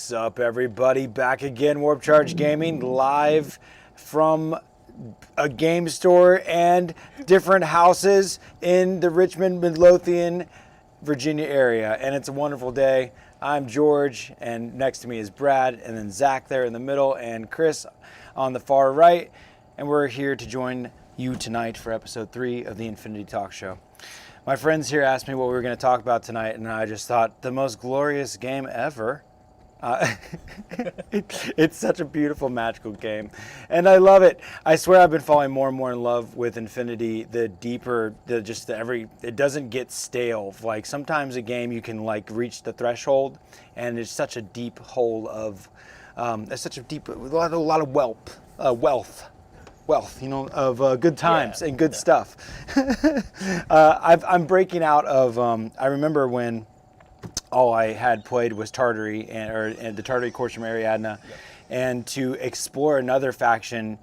What's up, everybody? Back again, Warp Charge Gaming, live from a game store and different houses in the Richmond, Midlothian, Virginia area. And it's a wonderful day. I'm George, and next to me is Brad, and then Zach there in the middle, and Chris on the far right. And we're here to join you tonight for episode 3 of the Infinity Talk Show. My friends here asked me what we were going to talk about tonight, and I just thought, the most glorious game ever. It's such a beautiful, magical game, and I love it. I swear I've been falling more and more in love with Infinity. The deeper, it doesn't get stale. Like sometimes a game you can like reach the threshold, and it's such a deep hole of, it's such a deep, a lot of wealth, you know, of good times and good stuff. I'm breaking out of, I remember when all I had played was Tartary and the Tartary course from Ariadna, and to explore another faction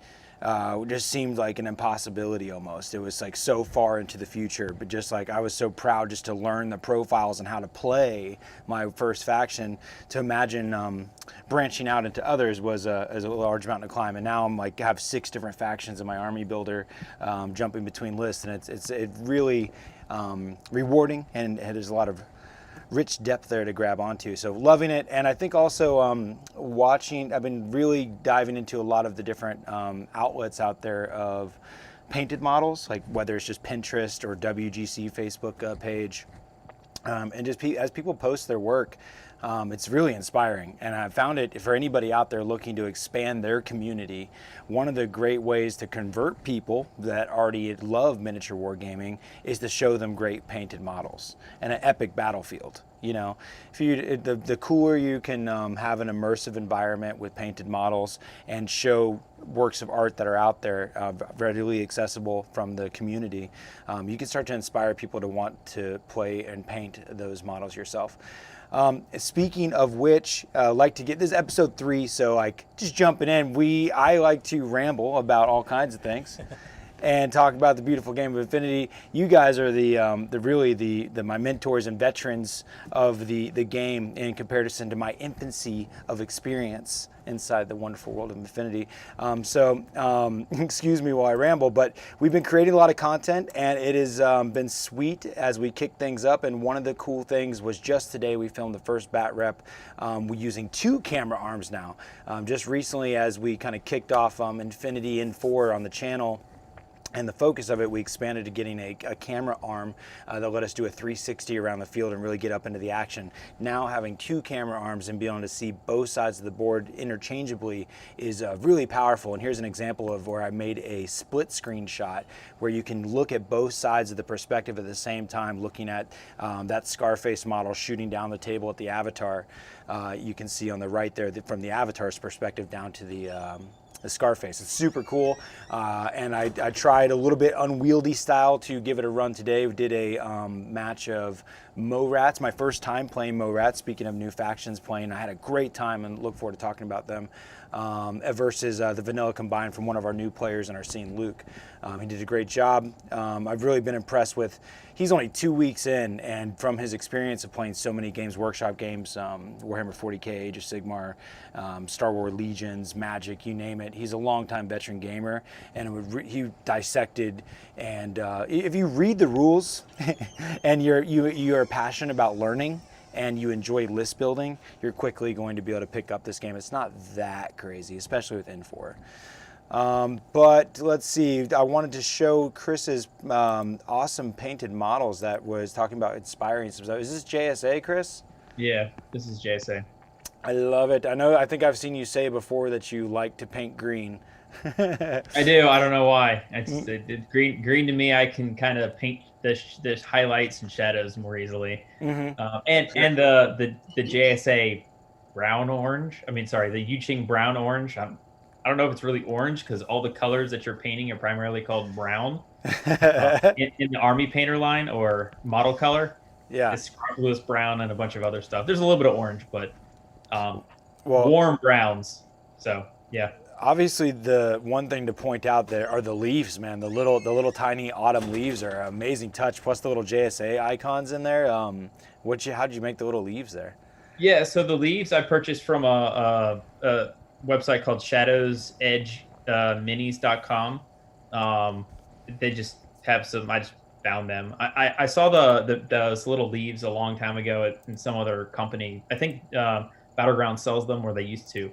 just seemed like an impossibility almost. It was like so far into the future, but just like I was so proud just to learn the profiles and how to play my first faction. To imagine branching out into others was a large mountain to climb. And now I'm like have 6 different factions in my army builder, jumping between lists, and it's really rewarding, and there's a lot of rich depth there to grab onto. So loving it. And I think also I've been really diving into a lot of the different outlets out there of painted models, like whether it's just Pinterest or WGC Facebook page. And just as people post their work, it's really inspiring. And I found it, for anybody out there looking to expand their community, one of the great ways to convert people that already love miniature wargaming is to show them great painted models and an epic battlefield. You know, the cooler you can have an immersive environment with painted models and show works of art that are out there readily accessible from the community, you can start to inspire people to want to play and paint those models yourself. Speaking of which, like to get this episode 3, so like just jumping in, I like to ramble about all kinds of things and talk about the beautiful game of Infinity. You guys are my mentors and veterans of the game in comparison to my infancy of experience inside the wonderful world of Infinity. Excuse me while I ramble, but we've been creating a lot of content, and it has been sweet as we kick things up. And one of the cool things was just today we filmed the first bat rep. We're using 2 camera arms now. Just recently, as we kind of kicked off Infinity N4 on the channel, and the focus of it, we expanded to getting a camera arm that let us do a 360 around the field and really get up into the action. Now having 2 camera arms and being able to see both sides of the board interchangeably is really powerful. And here's an example of where I made a split screen shot where you can look at both sides of the perspective at the same time, looking at that Scarface model shooting down the table at the Avatar. You can see on the right there from the Avatar's perspective down to the Scarface. It's super cool, and I tried a little bit unwieldy style to give it a run today. We did a match of Mo Rats, my first time playing Mo Rats. Speaking of new factions playing, I had a great time and look forward to talking about them. Versus the Vanilla Combined from one of our new players in our scene, Luke. He did a great job. I've really been impressed with, he's only 2 weeks in, and from his experience of playing so many Games Workshop games, Warhammer 40k, Age of Sigmar, Star Wars Legions, Magic, you name it, he's a longtime veteran gamer, and he dissected, and if you read the rules and you're passionate about learning, and you enjoy list building, you're quickly going to be able to pick up this game. It's not that crazy, especially with N4. But let's see, I wanted to show Chris's awesome painted models that was talking about inspiring some stuff. Is this JSA, Chris? Yeah, this is JSA. I love it. I think I've seen you say before that you like to paint green. I do. I don't know why. Green to me, I can kind of paint the highlights and shadows more easily. Mm-hmm. And the JSA brown orange. I mean, sorry, the Yuching brown orange. I don't know if it's really orange because all the colors that you're painting are primarily called brown in the Army Painter line or model color. Yeah, it's Lewis brown and a bunch of other stuff. There's a little bit of orange, but warm browns. So yeah. Obviously, the one thing to point out there are the leaves, man. The little tiny autumn leaves are an amazing touch. Plus the little JSA icons in there. How'd you make the little leaves there? Yeah, so the leaves I purchased from a website called shadowsedgeminis.com. They just have some. I just found them. I saw those little leaves a long time ago in some other company. I think Battleground sells them, or they used to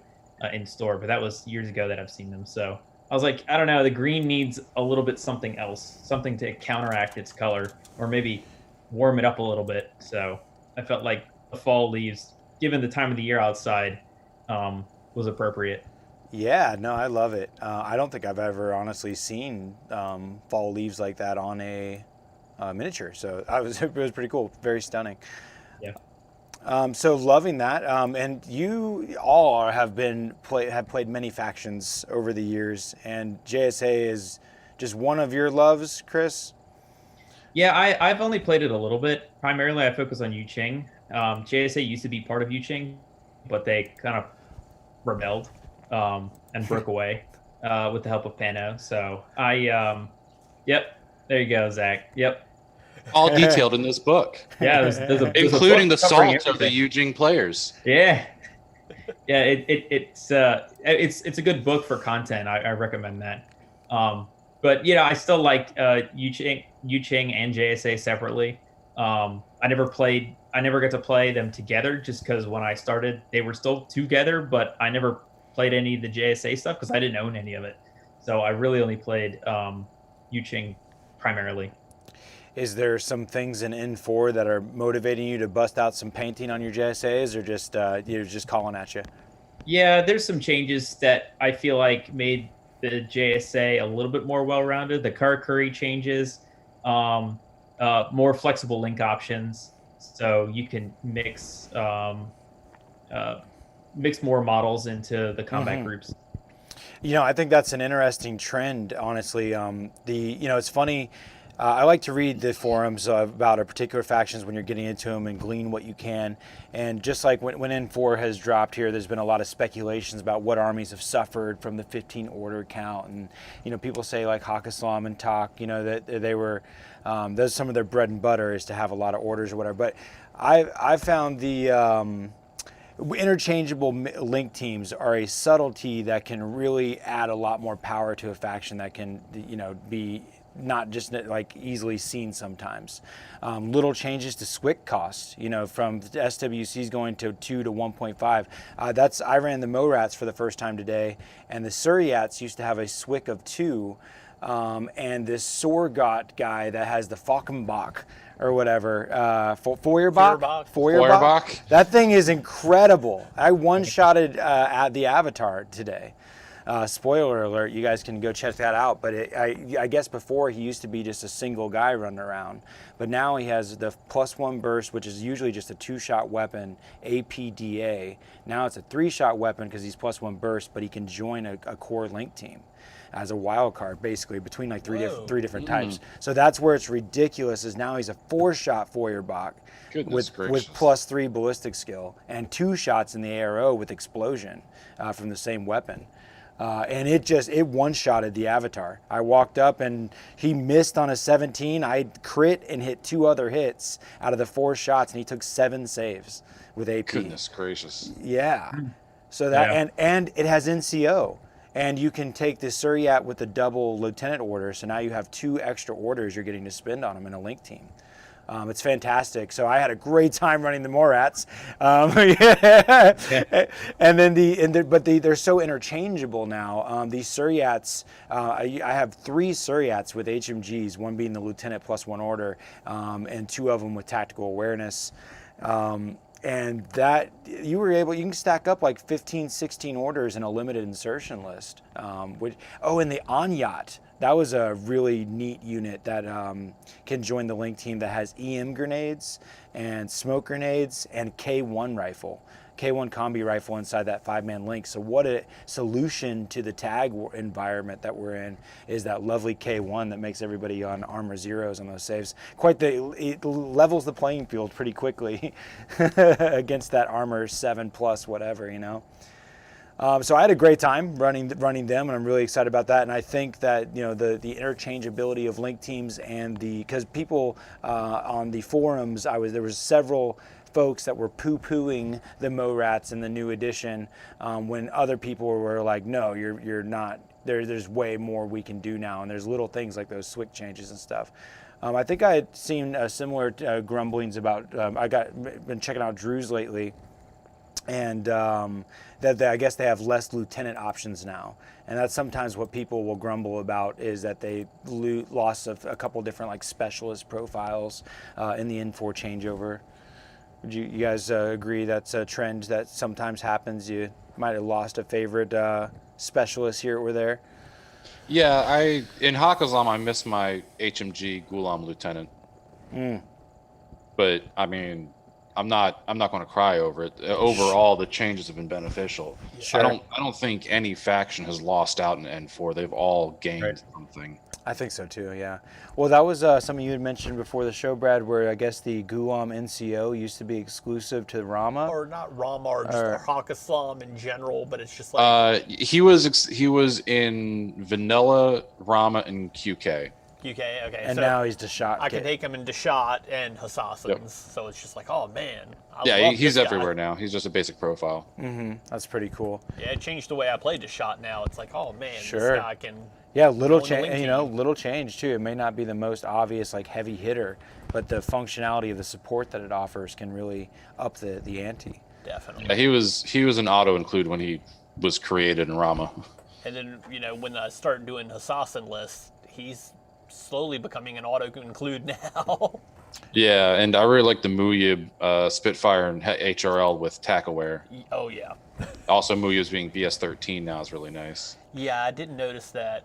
in store, but that was years ago that I've seen them. So I was like, I don't know. The green needs a little bit something else, something to counteract its color, or maybe warm it up a little bit. So I felt like the fall leaves, given the time of the year outside, was appropriate. Yeah, no, I love it. I don't think I've ever honestly seen fall leaves like that on a miniature. So it was pretty cool, very stunning. Yeah. So loving that, and you all have played many factions over the years, and JSA is just one of your loves, Chris. Yeah, I've only played it a little bit. Primarily, I focus on Yuching. JSA used to be part of Yuching, but they kind of rebelled and broke away with the help of Pano. So yep, there you go, Zach. Yep. All detailed in this book. Yeah, including the covering salt of the Eugene players. Yeah, yeah. It's a good book for content. I recommend that. But I still like Yuching and JSA separately. I never got to play them together just because when I started, they were still together, but I never played any of the JSA stuff because I didn't own any of it. So I really only played Yuching primarily. Is there some things in N4 that are motivating you to bust out some painting on your JSAs, or just you're just calling at you? Yeah, there's some changes that I feel like made the JSA a little bit more well-rounded. The Karakuri changes, more flexible link options, so you can mix more models into the combat groups. I think that's an interesting trend, honestly. It's funny. I like to read the forums about our particular factions when you're getting into them and glean what you can. And just like when N4 has dropped here, there's been a lot of speculations about what armies have suffered from the 15 order count. And, people say like Hakaslam and Tak, that they were, that's some of their bread and butter is to have a lot of orders or whatever. But I found the interchangeable link teams are a subtlety that can really add a lot more power to a faction that can, be not just like easily seen sometimes. Little changes to SWIC costs, from the SWCs going to 2 to 1.5. I ran the Morats for the first time today, and the Suryats used to have a SWIC of 2, and this Sorgot guy that has the Falkenbach or whatever, Feuerbach. That thing is incredible. I one-shotted at the Avatar today. Spoiler alert, you guys can go check that out. But I guess before he used to be just a single guy running around. But now he has the +1 burst, which is usually just a 2-shot weapon, APDA. Now it's a 3-shot weapon because he's +1 burst, but he can join a core link team as a wild card, basically, between like three different types. So that's where it's ridiculous, is now he's a 4-shot Feuerbach with +3 ballistic skill and 2 shots in the ARO with explosion from the same weapon. And it one-shotted the Avatar. I walked up and he missed on a 17. I crit and hit 2 other hits out of the 4 shots, and he took 7 saves with AP. Goodness gracious. Yeah. So that and it has NCO. And you can take the Suryat with the double lieutenant order, so now you have 2 extra orders you're getting to spend on them in a link team. It's fantastic. So I had a great time running the Morats, and then they're so interchangeable now. These Suryats, I have 3 Suryats with HMGs, one being the lieutenant +1 order, and 2 of them with tactical awareness. And that you can stack up like 15, 16 orders in a limited insertion list. And the Anyat, that was a really neat unit that can join the link team that has EM grenades and smoke grenades and K1 rifle. K1 combi rifle inside that 5-man link. So what a solution to the tag environment that we're in is that lovely K1 that makes everybody on armor zeros on those saves. It levels the playing field pretty quickly against that armor 7+ whatever, So I had a great time running them, and I'm really excited about that. And I think that the interchangeability of link teams and because people on the forums, there was several folks that were poo-pooing the Mo-Rats in the new edition, when other people were like, no, you're not. There's way more we can do now, and there's little things like those SWIC changes and stuff. I think I had seen similar grumblings about. Been checking out Drew's lately, and I guess they have less lieutenant options now, and that's sometimes what people will grumble about, is that they lost a couple different like specialist profiles in the N4 changeover. Would you guys agree that's a trend that sometimes happens? You might have lost a favorite specialist here or there. Yeah, in Hakazam I miss my HMG Ghulam lieutenant. But I mean, I'm not going to cry over it. Overall, the changes have been beneficial. Sure. I don't think any faction has lost out in N4. They've all gained something. I think so too, yeah. Well, that was something you had mentioned before the show, Brad, where I guess the Ghulam NCO used to be exclusive to Rama. Or not Rama, or just Hakaslam in general, but it's just like... he was in Vanilla, Rama, and QK. QK, okay. And so now he's Deshat. I can take him in Deshat and Assassins, Yep. so it's just like, oh man. He's everywhere now. He's just a basic profile. That's pretty cool. Yeah, it changed the way I play Deshat now. It's like, oh man, Sure. this guy can... Yeah, little go in the change. link You know, team. little change too. It may not be the most obvious, like heavy hitter, but the functionality of the support that it offers can really up the ante. Definitely. Yeah, he was an auto include when he was created in Rama. And then, when I start doing Assassin lists, he's slowly becoming an auto-include now. Yeah, and I really like the Muyib Spitfire and HRL with tack aware. Oh, yeah. Also, Muyib's being BS13 now is really nice. Yeah, I didn't notice that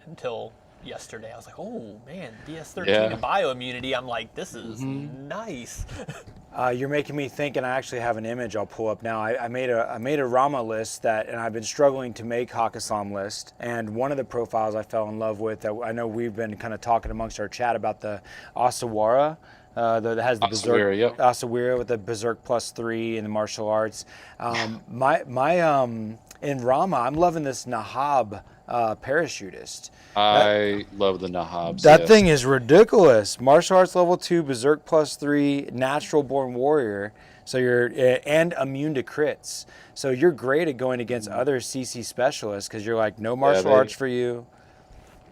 until yesterday. I was like, oh, man, BS13 Yeah. and bioimmunity. I'm like, this is nice. You're making me think, and I actually have an image I'll pull up now. I made a Rama list and I've been struggling to make Hakasam list. And one of the profiles I fell in love with, that I know we've been kind of talking amongst our chat about, the Asawara, that has the Berserk, Asawira, yep. Asawira with the Berserk +3 in the martial arts. In Rama, I'm loving this Nahab parachutist. I love the Nahabs. That yes. thing is ridiculous. Martial arts level 2, Berserk +3, natural born warrior. So you're and immune to crits. So you're great at going against other CC specialists because you're like, no martial arts for you.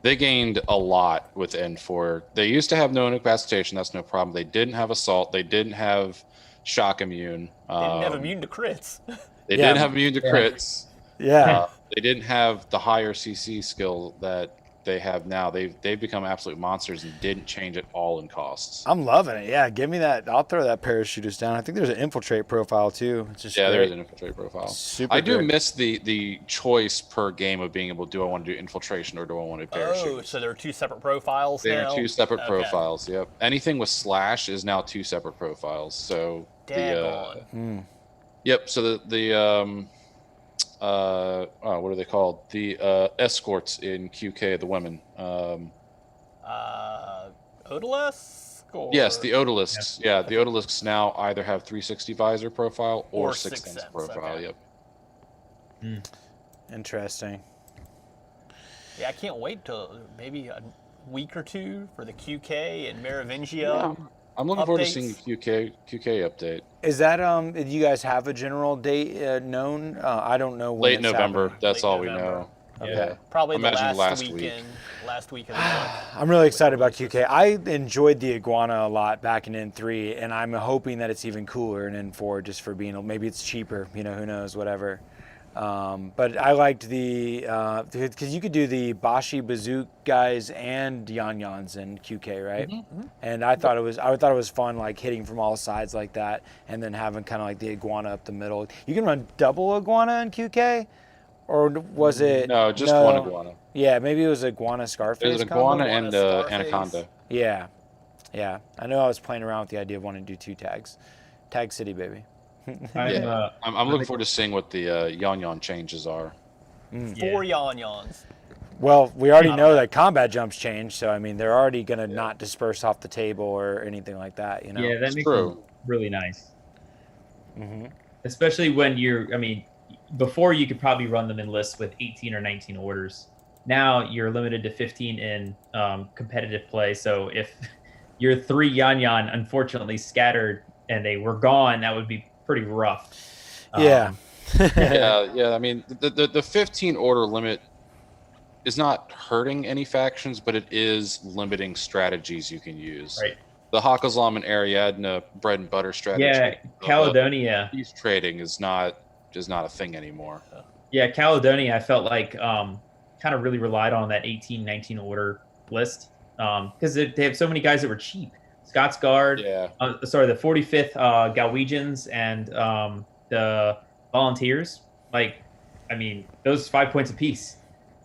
They gained a lot with N4. They used to have no incapacitation. That's no problem. They didn't have assault. They didn't have shock immune. They didn't have immune to crits. They didn't have immune to crits. Yeah. They didn't have the higher CC skill that they have now. They've become absolute monsters and didn't change at all in costs. I'm loving it. Yeah, give me that. I'll throw that parachutist down. I think there's an infiltrate profile too. It's just Yeah, great. there is an infiltrate profile. Super I do good. miss the choice per game of being able, do I want to do infiltration or do I want to do parachute? Oh, so there are two separate profiles They now? are two separate Okay. profiles. Yep. Anything with slash is now two separate profiles. So Daggone. yep. So what are they called? The escorts in QK, the women. Odalisque? Or... Yes, the odalisks. Yeah, the odalisks now either have 360 visor profile or Sixth sixth sense Sense, profile. okay. Yep. Interesting. Yeah, I can't wait till maybe a week or two for the QK and Merovingia. Yeah, I'm looking forward to updates. seeing the QK update. Is that do you guys have a general date known? I don't know when Late it's November. happening. That's Late all we November. know. Okay. Yeah. Probably the Imagine last week. weekend. Last week of the month. I'm really excited about QK. I enjoyed the iguana a lot back in N3, and I'm hoping that it's even cooler in N4 just for being, maybe it's cheaper, who knows, whatever. But I liked because you could do the Bashi Bazook guys and Yan-Yans in QK, right? And I thought it was fun, like hitting from all sides like that, and then having kind of like the iguana up the middle. You can run double iguana in QK, or was it? No, just one iguana. Yeah, maybe it was iguana Scarface. There's an combo? iguana and Scarface. anaconda. Yeah. I know I was playing around with the idea of wanting to do 2 tags. Tag City, baby. I'm looking forward to seeing what the Yan changes are. 4 Yan-Yans. Well, we already know that combat jumps change, so I mean they're already gonna not disperse off the table or anything like that, Yeah, that makes true. them really nice. Especially when before you could probably run them in lists with 18 or 19 orders. Now you're limited to 15 in competitive play. So if your 3 Yan unfortunately scattered and they were gone, that would be pretty rough. Yeah. Yeah. I mean, the 15 order limit is not hurting any factions, but it is limiting strategies you can use. Right. The Hakozlam and Ariadna bread and butter strategy. Yeah, Caledonia. Peace trading is not a thing anymore. Yeah, Caledonia, I felt like kind of really relied on that 18, 19 order list because they have so many guys that were cheap. Scots Guard, Yeah. The 45th Galwegians and the Volunteers. Like, I mean, those 5 points apiece,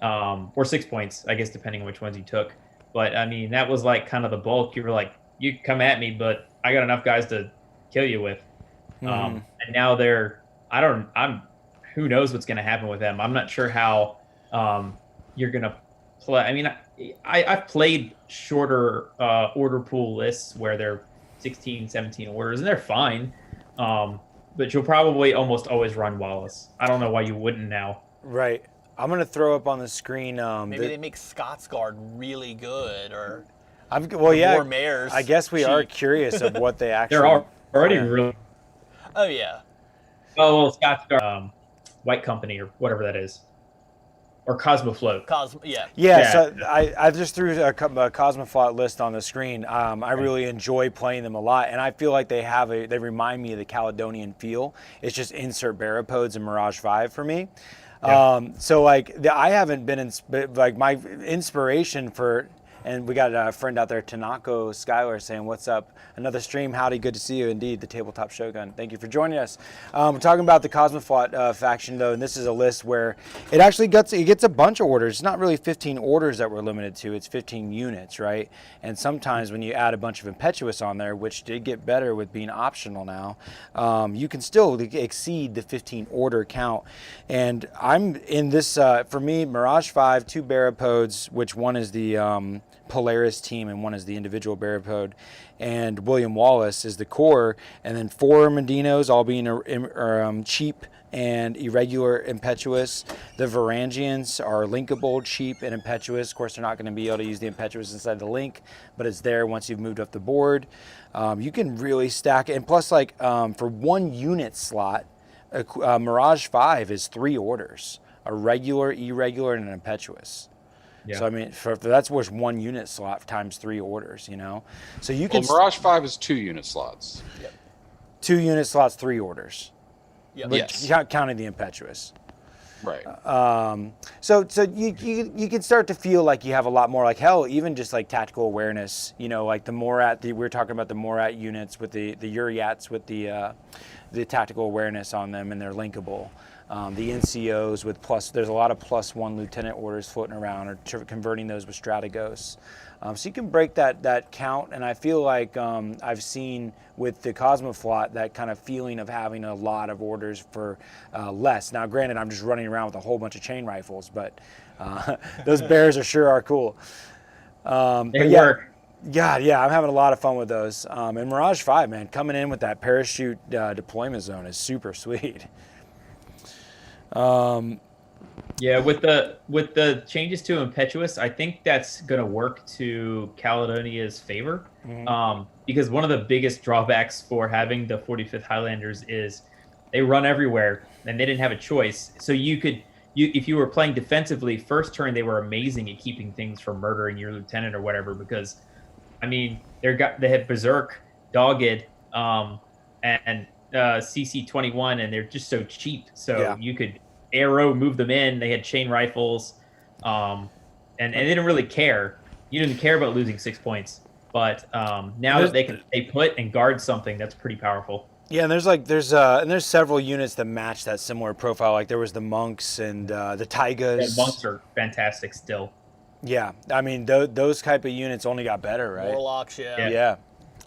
or 6 points, I guess, depending on which ones you took. But I mean, that was like kind of the bulk. You were like, you come at me, but I got enough guys to kill you with. And now who knows what's going to happen with them. I'm not sure how you're going to play. I mean, I've played shorter order pool lists where they're 16, 17 orders, and they're fine. But you'll probably almost always run Wallace. I don't know why you wouldn't now. Right. I'm going to throw up on the screen. Maybe they make Scots Guard really good, or more mares. I guess we are curious of what they actually. They're already really. Oh yeah. Oh, well, Scots Guard, White Company or whatever that is, or Cosmofloat. Yeah. So I just threw a Cosmoflot list on the screen. I really enjoy playing them a lot, and I feel like they remind me of the Caledonian feel. It's just insert Barapods and Mirage 5 for me. Yeah. So like I haven't been like my inspiration for. And we got a friend out there, Tanako Skylar, saying, "What's up? Another stream. Howdy, good to see you. Indeed, the Tabletop Shogun. Thank you for joining us." We're talking about the Cosmoflot faction, though, and this is a list where it actually gets a bunch of orders. It's not really 15 orders that we're limited to. It's 15 units, right? And sometimes when you add a bunch of Impetuous on there, which did get better with being optional now, you can still exceed the 15 order count. And I'm in this, for me, Mirage 5, 2 Barapods, which one is the Polaris team and one is the individual Barapod, and William Wallace is the core, and then 4 Medinos, all being cheap and irregular Impetuous. The Varangians are linkable, cheap, and Impetuous. Of course, they're not going to be able to use the Impetuous inside the link, but it's there once you've moved up the board. You can really stack it, and plus, like for 1 unit slot, Mirage 5 is 3 orders: a regular, irregular, and an Impetuous. Yeah. So I mean, that's worth 1 unit slot times 3 orders, you know. So you can. Mirage 5 is 2 unit slots. Yep. 2 unit slots, 3 orders. Yep. Yes. Counting the Impetuous. Right. So you can start to feel like you have a lot more, like hell, even just like tactical awareness. You know, like we were talking about the Morat units with the Uriats with the tactical awareness on them, and they're linkable. The NCOs with there's a lot of +1 lieutenant orders floating around, or converting those with Strategos. So you can break that count, and I feel like I've seen with the Cosmoflot that kind of feeling of having a lot of orders for less. Now, granted, I'm just running around with a whole bunch of chain rifles, but those bears are cool. They work. Yeah, I'm having a lot of fun with those. And Mirage 5, man, coming in with that parachute deployment zone is super sweet. Yeah, with the changes to Impetuous, I think that's going to work to Caledonia's favor. Mm-hmm. Because one of the biggest drawbacks for having the 45th Highlanders is they run everywhere, and they didn't have a choice. So if you were playing defensively, first turn they were amazing at keeping things from murdering your lieutenant or whatever. Because, I mean, they have Berserk, Dogged, and CC-21, and they're just so cheap. So you could arrow move them in. They had chain rifles, and they didn't really care. You didn't care about losing 6 points, but now that they can stay put and guard something, that's pretty powerful. Yeah, and there's several units that match that similar profile. Like there was the monks and the taigas. Yeah, monks are fantastic still. Yeah, I mean those type of units only got better, right? Warlocks, yeah.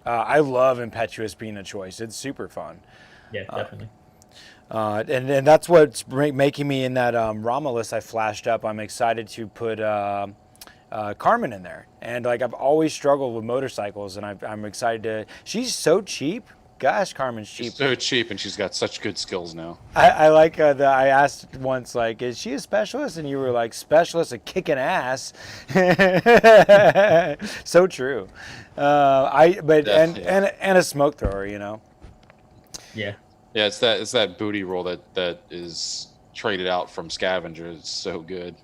I love Impetuous being a choice. It's super fun. Yeah, definitely. And that's what's making me in that Rama list I flashed up. I'm excited to put Carmen in there. And like I've always struggled with motorcycles, and I'm excited to. She's so cheap. Gosh, Carmen's cheap. She's so cheap, and she's got such good skills now. I like that. I asked once, like, is she a specialist? And you were like, specialist at kicking ass. So true. And a smoke thrower, you know. Yeah. Yeah, it's that booty roll that is traded out from scavengers. It's so good.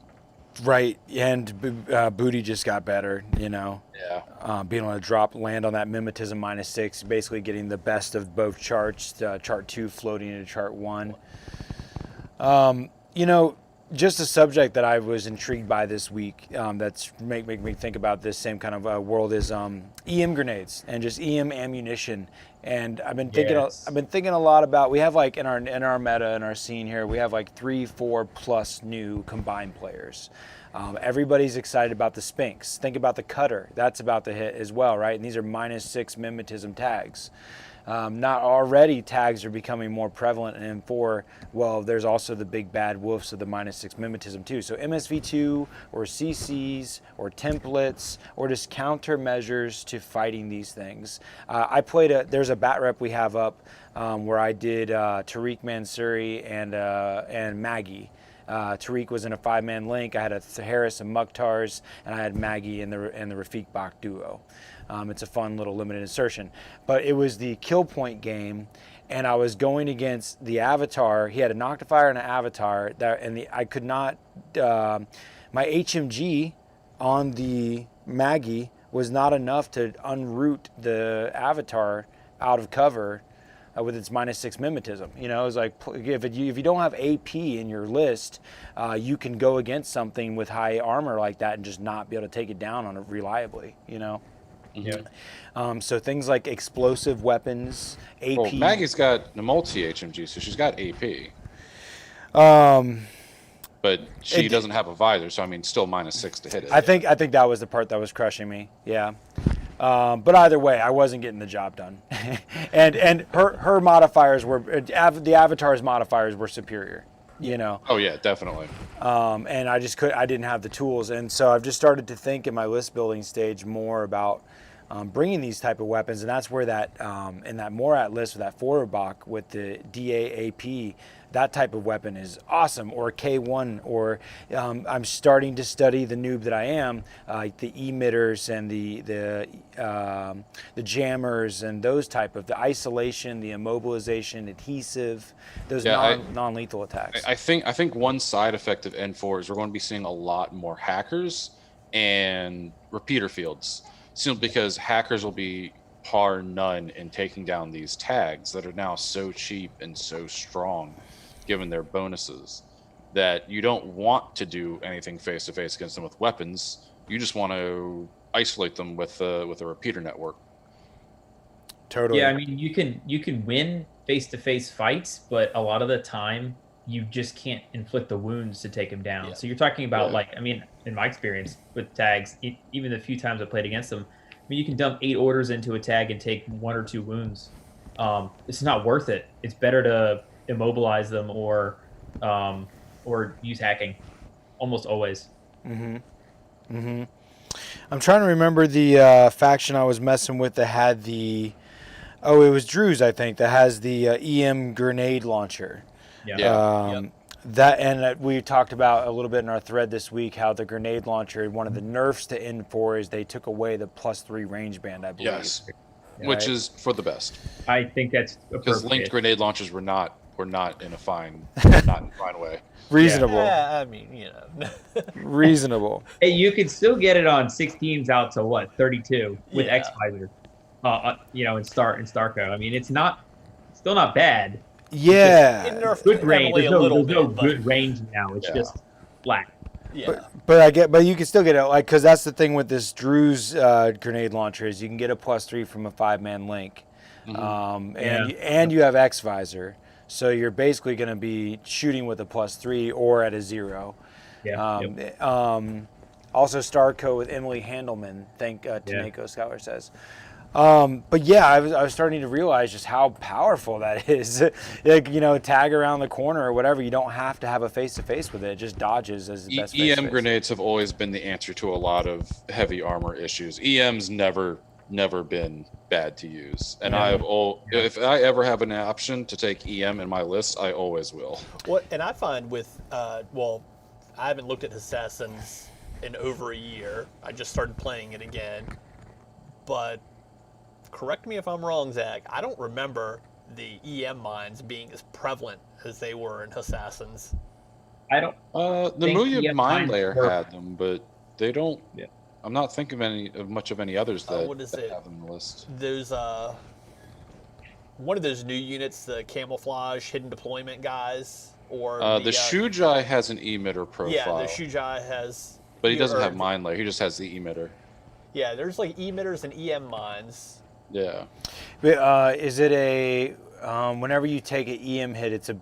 Right, and booty just got better. Yeah. Being able to land on that mimetism -6, basically getting the best of both charts. Chart 2 floating into chart 1. Just a subject that I was intrigued by this week, that's make me think about this same kind of world is EM grenades and just EM ammunition. And I've been thinking Yes. a lot about, we have like in our meta, in our scene here, we have like 3-4 plus new combined players. Everybody's excited about the Sphinx. Think about the Cutter. That's about to hit as well, right? And these are -6 mimetism tags. Not already tags are becoming more prevalent in M4. Well, there's also the big bad wolves of the -6 mimetism too. So MSV2 or CCs or templates or just countermeasures to fighting these things. I played there's a bat rep we have up where I did Tariq Mansouri and Maggie. Tariq was in a 5-man link. I had a Harris and Mukhtars, and I had Maggie and the Rafiq Bak duo. It's a fun little limited insertion. But it was the kill point game, and I was going against the Avatar. He had a Noctifier and an Avatar, I could not. My HMG on the Maggie was not enough to unroot the Avatar out of cover with its -6 mimetism. It was like, if you don't have AP in your list, you can go against something with high armor like that and just not be able to take it down on it reliably. Mm-hmm. So things like explosive weapons, AP. Well, Maggie's got a multi HMG, so she's got AP. But she doesn't have a visor, so I mean, still -6 to hit it. I think that was the part that was crushing me. Yeah. But either way, I wasn't getting the job done, and her modifiers were the Avatar's modifiers were superior. Oh yeah, definitely. And I didn't have the tools, and so I've just started to think in my list building stage more about bringing these type of weapons, and that's where that in that Morat list with that Feuerbach with the DAAP, that type of weapon is awesome, or K1, or I'm starting to study the noob that I am, like the emitters and the jammers and those type of the isolation, the immobilization, adhesive, those non-lethal attacks. I think one side effect of N4 is we're going to be seeing a lot more hackers and repeater fields, simply because hackers will be par none in taking down these tags that are now so cheap and so strong given their bonuses that you don't want to do anything face to face against them with weapons. You just want to isolate them with a repeater network. Totally. Yeah, I mean, you can win face to face fights, but a lot of the time you just can't inflict the wounds to take them down. Yeah. So you're talking about I mean, in my experience with tags, even the few times I played against them, I mean, you can dump 8 orders into a tag and take 1 or 2 wounds. It's not worth it. It's better to immobilize them or use hacking, almost always. I'm trying to remember the faction I was messing with that had it was Drew's, I think, that has the EM grenade launcher. Yeah. That, and we talked about a little bit in our thread this week how the grenade launcher, one of the nerfs to N4 is they took away the +3 range band, I believe. Yes, which is for the best. I think that's Because linked grenade launchers were not in a fine way. Reasonable. Yeah, I mean, Reasonable. Hey, you can still get it on 16s out to 32 with Yeah. X visor. In Starco. I mean, it's still not bad. Yeah. it nerfed Good range. heavily There's a little no bit, but good range now. It's just flat. yeah. But you can still get it, because that's the thing with this Drew's grenade launcher is you can get a +3 from a 5-man link, and you have X visor, so you're basically going to be shooting with a +3 or at a 0. Yeah. Also Starco with Emily Handelman, Taneko Scholar says. But yeah, I was starting to realize just how powerful that is. Tag around the corner or whatever. You don't have to have a face-to-face with it. It just dodges as the best face-to-face. EM grenades have always been the answer to a lot of heavy armor issues. EM's never been bad to use. And if I ever have an option to take EM in my list, I always will. And I find with, I haven't looked at Assassins in over a year. I just started playing it again. But correct me if I'm wrong, Zach. I don't remember the EM mines being as prevalent as they were in Assassins. I don't. The think Muya EM Mind mines Layer were- had them, but they don't. Yeah. I'm not thinking of much of any others that, what is that it? have them on the list. There's one of those new units, the camouflage hidden deployment guys, or The Shujai has an emitter profile. Yeah, the Shujai has. But he doesn't have Mind Layer. He just has the emitter. Yeah, there's like emitters and EM mines. Yeah. But, is it a whenever you take an EM hit, it's a AP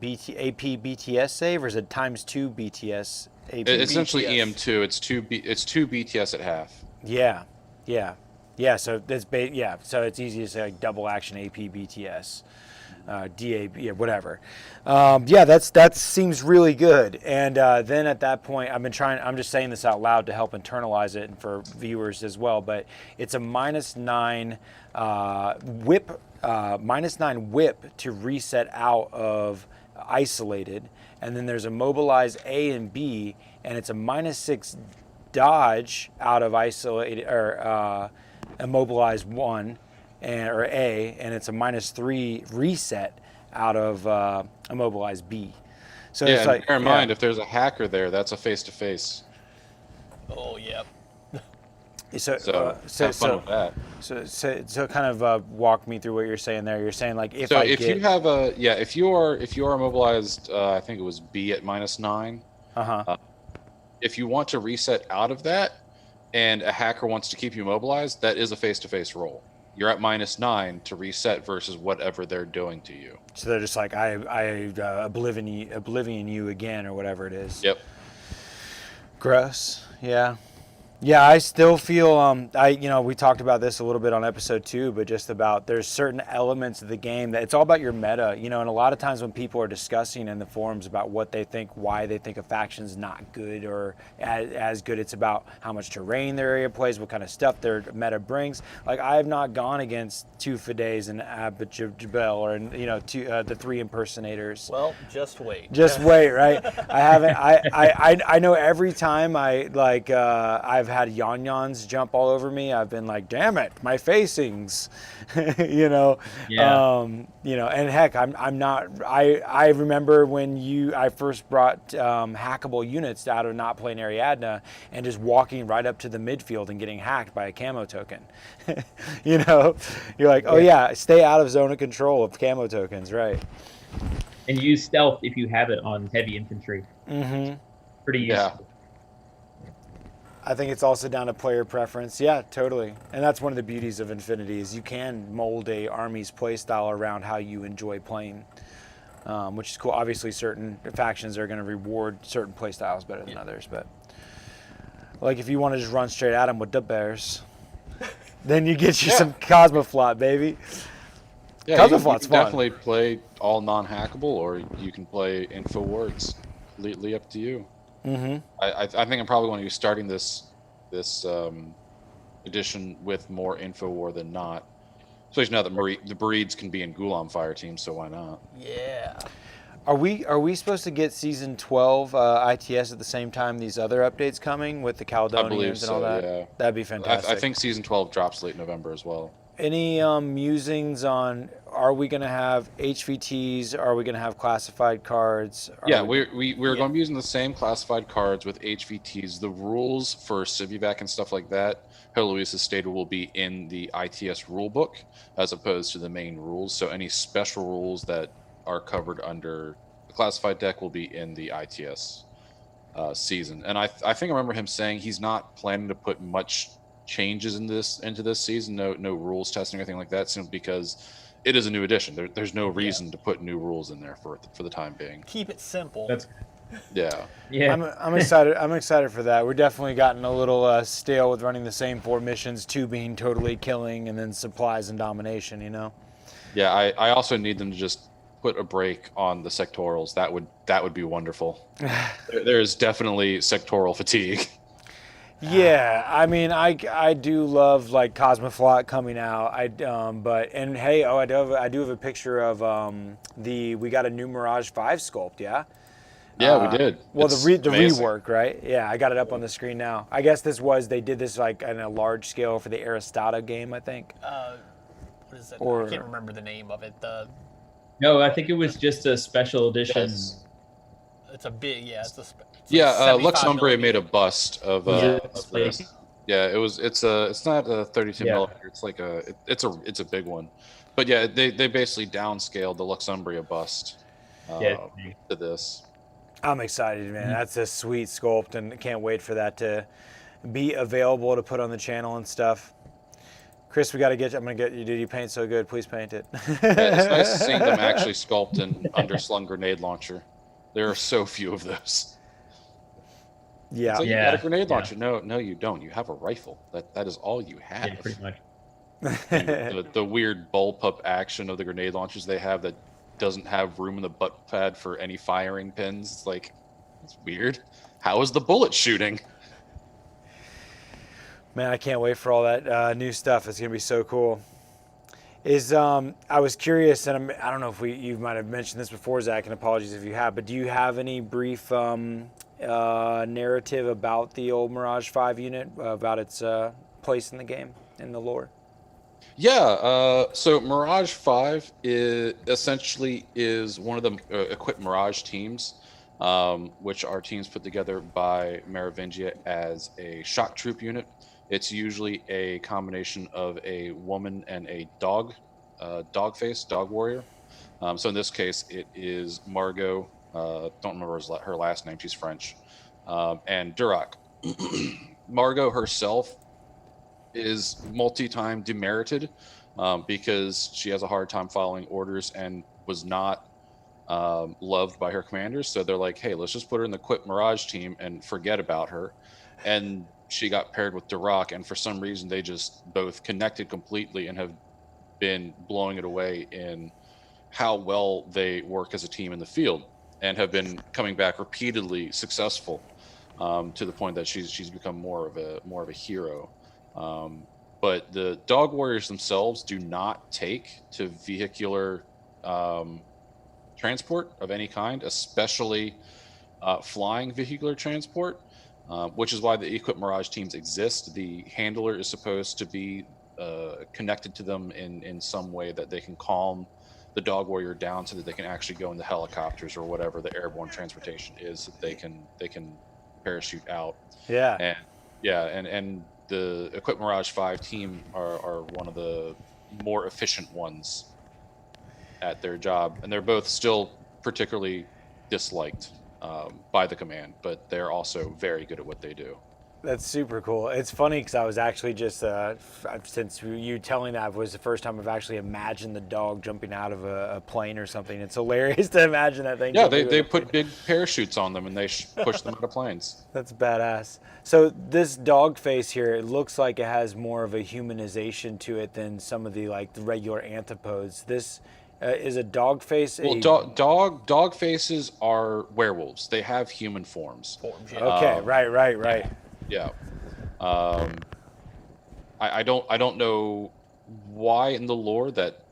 BTS save, or is it ×2 BTS AP? It's essentially BTS. EM2. It's two BTS at half. Yeah. So so it's easy to say like double action AP BTS, DAB, whatever. That seems really good. And then at that point, I'm just saying this out loud to help internalize it and for viewers as well. But it's a -9 whip, -9 whip to reset out of isolated, and then there's a mobilize A and B, and it's a -6 dodge out of isolated or immobilize 1 or A, and it's a -3 reset out of immobilize B. So Yeah, it's and like bear in mind, if there's a hacker there, that's a face-to-face. Oh yeah. So have fun with that. So kind of walk me through what you're saying there. You're saying like if you have if you are immobilized, I think it was B at -9. If you want to reset out of that, and a hacker wants to keep you immobilized, that is a face-to-face roll. You're at -9 to reset versus whatever they're doing to you. So they're just like I oblivion you again or whatever it is. Yep. Gross. Yeah, I still feel we talked about this a little bit on episode 2, but just about there's certain elements of the game that it's all about your meta, and a lot of times when people are discussing in the forums about what they think, why they think a faction's not good or as good, it's about how much terrain their area plays, what kind of stuff their meta brings. Like I have not gone against 2 Fides and Abjabel or the 3 impersonators. Well, just wait. Just wait, right? I haven't. I know every time I've had Yon-Yons jump all over me, I've been like, damn it, my facings, Yeah. And heck, I'm not. I remember when I first brought hackable units out of not playing Ariadna and just walking right up to the midfield and getting hacked by a camo token. You're like, oh yeah, stay out of zone of control of camo tokens, right? And use stealth if you have it on heavy infantry. Mm-hmm. Pretty useful. I think it's also down to player preference. Yeah, totally. And that's one of the beauties of Infinity is you can mold a army's playstyle around how you enjoy playing, which is cool. Obviously, certain factions are going to reward certain playstyles better than others. But like if you want to just run straight at them with the bears, then you get you some Cosmoflot, baby. Yeah, Cosmoflot's you can fun. definitely play all non-hackable, or you can play InfoWars. Completely up to you. Mm-hmm. I think I'm probably going to be starting this edition with more InfoWar than not. Especially now that the breeds can be in Ghulam fire teams, so why not? Yeah. Are we supposed to get season 12 ITS at the same time these other updates coming with the Caledonians and all that? Yeah. That'd be fantastic. I think season 12 drops late November as well. Any musings on are we going to have HVTs? Are we going to have classified cards? We're going to be using the same classified cards with HVTs. The rules for Civivac and stuff like that, Luis has stated, will be in the ITS rulebook as opposed to the main rules. So any special rules that are covered under the classified deck will be in the ITS season. And I think I remember him saying he's not planning to put much changes into this season, no rules testing or anything like that, simply because it is a new edition. There's no reason to put new rules in there for the time being. Keep it simple. Yeah. I'm excited. I'm excited for that. We're definitely gotten a little stale with running the same 4 missions, 2 being totally killing, and then supplies and domination. Yeah. I also need them to just put a break on the sectorals. That would be wonderful. There is definitely sectoral fatigue. Yeah, I mean, I do love like Cosmoflot coming out. I do have a picture of we got a new Mirage 5 sculpt, yeah. Yeah, we did. Well, It's the amazing. rework, right? Yeah, I got it up on the screen now. I guess they did this like in a large scale for the Aristata game, I think. What is it? Or- I can't remember the name of it. No, I think it was just a special edition. Yes. It's a big, yeah. It's like Yeah, 75 Luxumbria made a millimeter. bust of Was it of like- this. Yeah, it's not a 32 Yeah. millimeter. It's like it's a big one. But yeah, they basically downscaled the Luxumbria bust Yeah. to this. I'm excited, man. Mhm. That's a sweet sculpt, and can't wait for that to be available to put on the channel and stuff. Chris, we got to get you. I'm going to get you. Dude, you paint so good. Please paint it. Yeah, it's nice seeing them actually sculpt an underslung grenade launcher. There are so few of those. Yeah. It's like, Yeah, you got a grenade yeah. launcher. No, you don't. You have a rifle. That is all you have. Yeah, pretty much. The weird bullpup action of the grenade launchers they have that doesn't have room in the butt pad for any firing pins. It's like, it's weird. How is the bullet shooting? Man, I can't wait for all that new stuff. It's gonna be so cool. I was curious, and I don't know if you might have mentioned this before, Zach, and apologies if you have, but do you have any brief narrative about the old Mirage 5 unit, about its place in the game, in the lore? Yeah, so Mirage 5 essentially is one of the equipped Mirage teams, which are teams put together by Merovingia as a shock troop unit. It's usually a combination of a woman and a dog warrior. So in this case, it is Margot, don't remember her last name, she's French, and Duroc. Margot herself is multi-time demerited because she has a hard time following orders and was not loved by her commanders. So they're like, hey, let's just put her in the equipped Mirage team and forget about her. And she got paired with Duroc, and for some reason they just both connected completely and have been blowing it away in how well they work as a team in the field, and have been coming back repeatedly successful to the point that she's become more of a hero. But the dog warriors themselves do not take to vehicular transport of any kind, especially flying vehicular transport, which is why the equipped Mirage teams exist. The handler is supposed to be connected to them in some way that they can calm the dog warrior down so that they can actually go in the helicopters or whatever the airborne transportation is, so they can parachute out. Yeah. And the equipped Mirage 5 team are one of the more efficient ones at their job, and they're both still particularly disliked by the command, but they're also very good at what they do. That's super cool. It's funny because I was actually just, since you telling that was the first time I've actually imagined the dog jumping out of a plane or something. It's hilarious to imagine that thing. Yeah, they put big parachutes on them and they push them out of planes. That's badass. So this dog face here, it looks like it has more of a humanization to it than some of the the regular antipodes. This is a dog face. Well, dog faces are werewolves. They have human forms. Yeah. Okay, right. Yeah. I don't know why in the lore that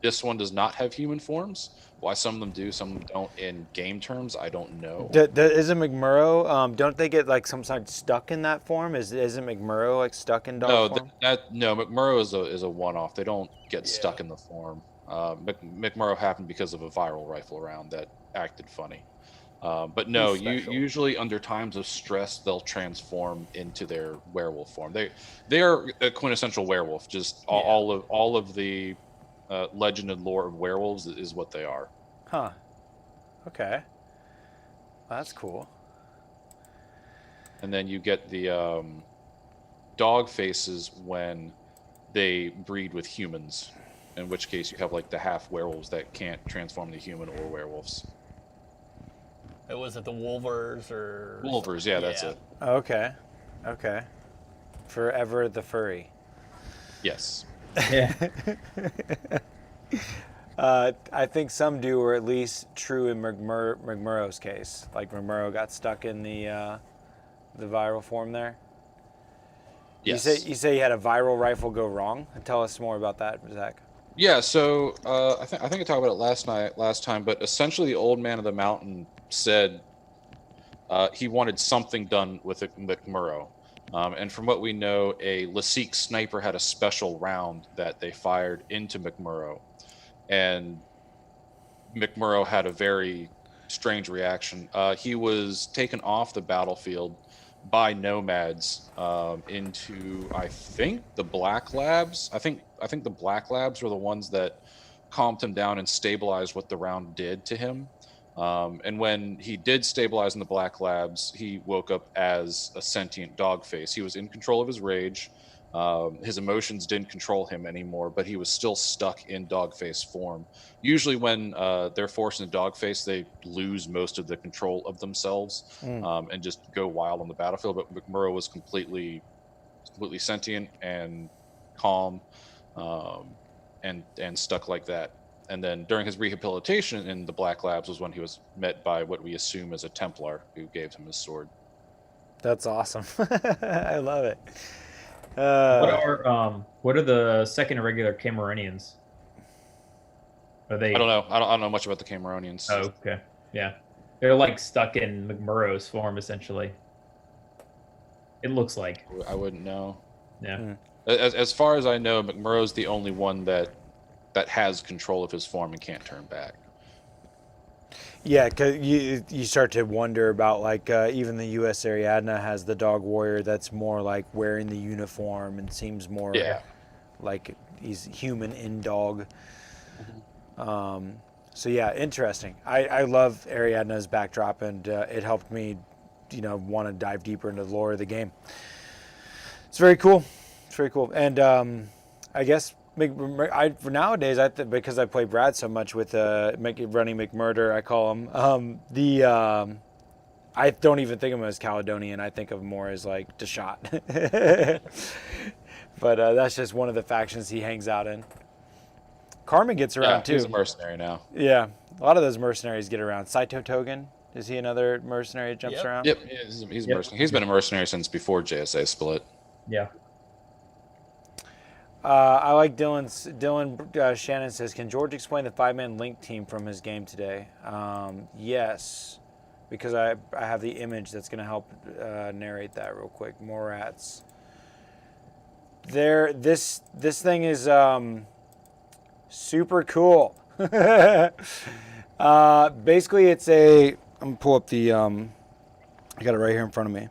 this one does not have human forms. Why some of them do, some of them don't. In game terms, I don't know. Isn't McMurrow? Don't they get sometimes stuck in that form? Isn't McMurrow stuck in dog form? No. McMurrow is a one-off. They don't get stuck in the form. McMurrow happened because of a viral rifle round that acted funny. But no, usually under times of stress, they'll transform into their werewolf form. They are a quintessential werewolf. Just all of the legend and lore of werewolves is what they are. Huh. Okay. Well, that's cool. And then you get the dog faces when they breed with humans, in which case you have the half werewolves that can't transform to human or werewolves. Was it the Wolvers or? Wolvers, yeah, that's it. Okay. Forever the furry. Yes. Yeah. I think some do, or at least true in McMurrow's case. McMurrow got stuck in the viral form there. Yes. You say you had a viral rifle go wrong. Tell us more about that, Zach. Yeah, so I think I talked about it last time, but essentially the old man of the mountain said he wanted something done with McMurrow. And from what we know, a Laseek sniper had a special round that they fired into McMurrow. And McMurrow had a very strange reaction. He was taken off the battlefield by nomads into, I think, the Black Labs. I think the Black Labs were the ones that calmed him down and stabilized what the round did to him. And when he did stabilize in the Black Labs, he woke up as a sentient dog face. He was in control of his rage. His emotions didn't control him anymore, but he was still stuck in dog face form. Usually when they're forced into dog face, they lose most of the control of themselves and just go wild on the battlefield. But McMurrow was completely sentient and calm and stuck like that. And then during his rehabilitation in the Black Labs was when he was met by what we assume is a Templar who gave him his sword. That's awesome. I love it. What are the second irregular Cameronians? Are they? I don't know. I don't know much about the Cameronians. Oh, okay. Yeah, they're like stuck in McMurrow's form essentially. It looks like. I wouldn't know. Yeah. As far as I know, McMurrow's the only one that has control of his form and can't turn back. Yeah, because you start to wonder about, like, even the U.S. Ariadna has the dog warrior that's more like wearing the uniform and seems more like he's human in dog. So yeah, interesting. I love Ariadna's backdrop, and it helped me, want to dive deeper into the lore of the game. It's very cool. It's very cool. And I guess for nowadays, because I play Brad so much with running McMurder, I call him. I don't even think of him as Caledonian. I think of him more as like Deshot. But that's just one of the factions he hangs out in. Carmen gets around too. He's a mercenary now. Yeah, a lot of those mercenaries get around. Saito Togen, is he another mercenary that jumps around? Yep, he's a mercenary. He's been a mercenary since before JSA split. Yeah. I like Dylan Shannon says, can George explain the 5-man link team from his game today? Yes, because I have the image that's going to help narrate that real quick. More rats. This thing is super cool. Basically, it's I'm gonna pull up the. I got it right here in front of me.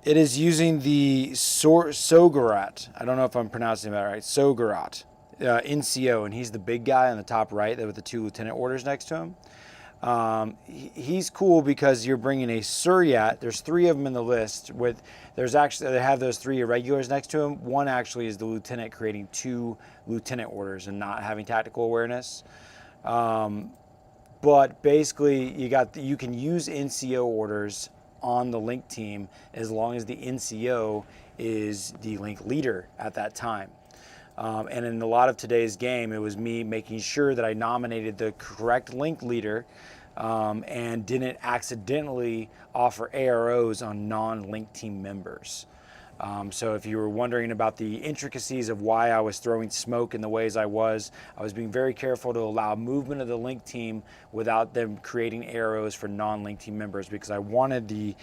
It is using the Sogarat. I don't know if I'm pronouncing that right. Sogarat, NCO, and he's the big guy on the top right with the 2 lieutenant orders next to him. He's cool because you're bringing a Suryat. There's 3 of them in the list. They have those 3 irregulars next to him. One actually is the lieutenant creating 2 lieutenant orders and not having tactical awareness. But basically, you can use NCO orders on the link team as long as the NCO is the link leader at that time. And in a lot of today's game, it was me making sure that I nominated the correct link leader and didn't accidentally offer AROs on non-link team members. So if you were wondering about the intricacies of why I was throwing smoke in the ways I was being very careful to allow movement of the link team without them creating arrows for non-link team members, because I wanted the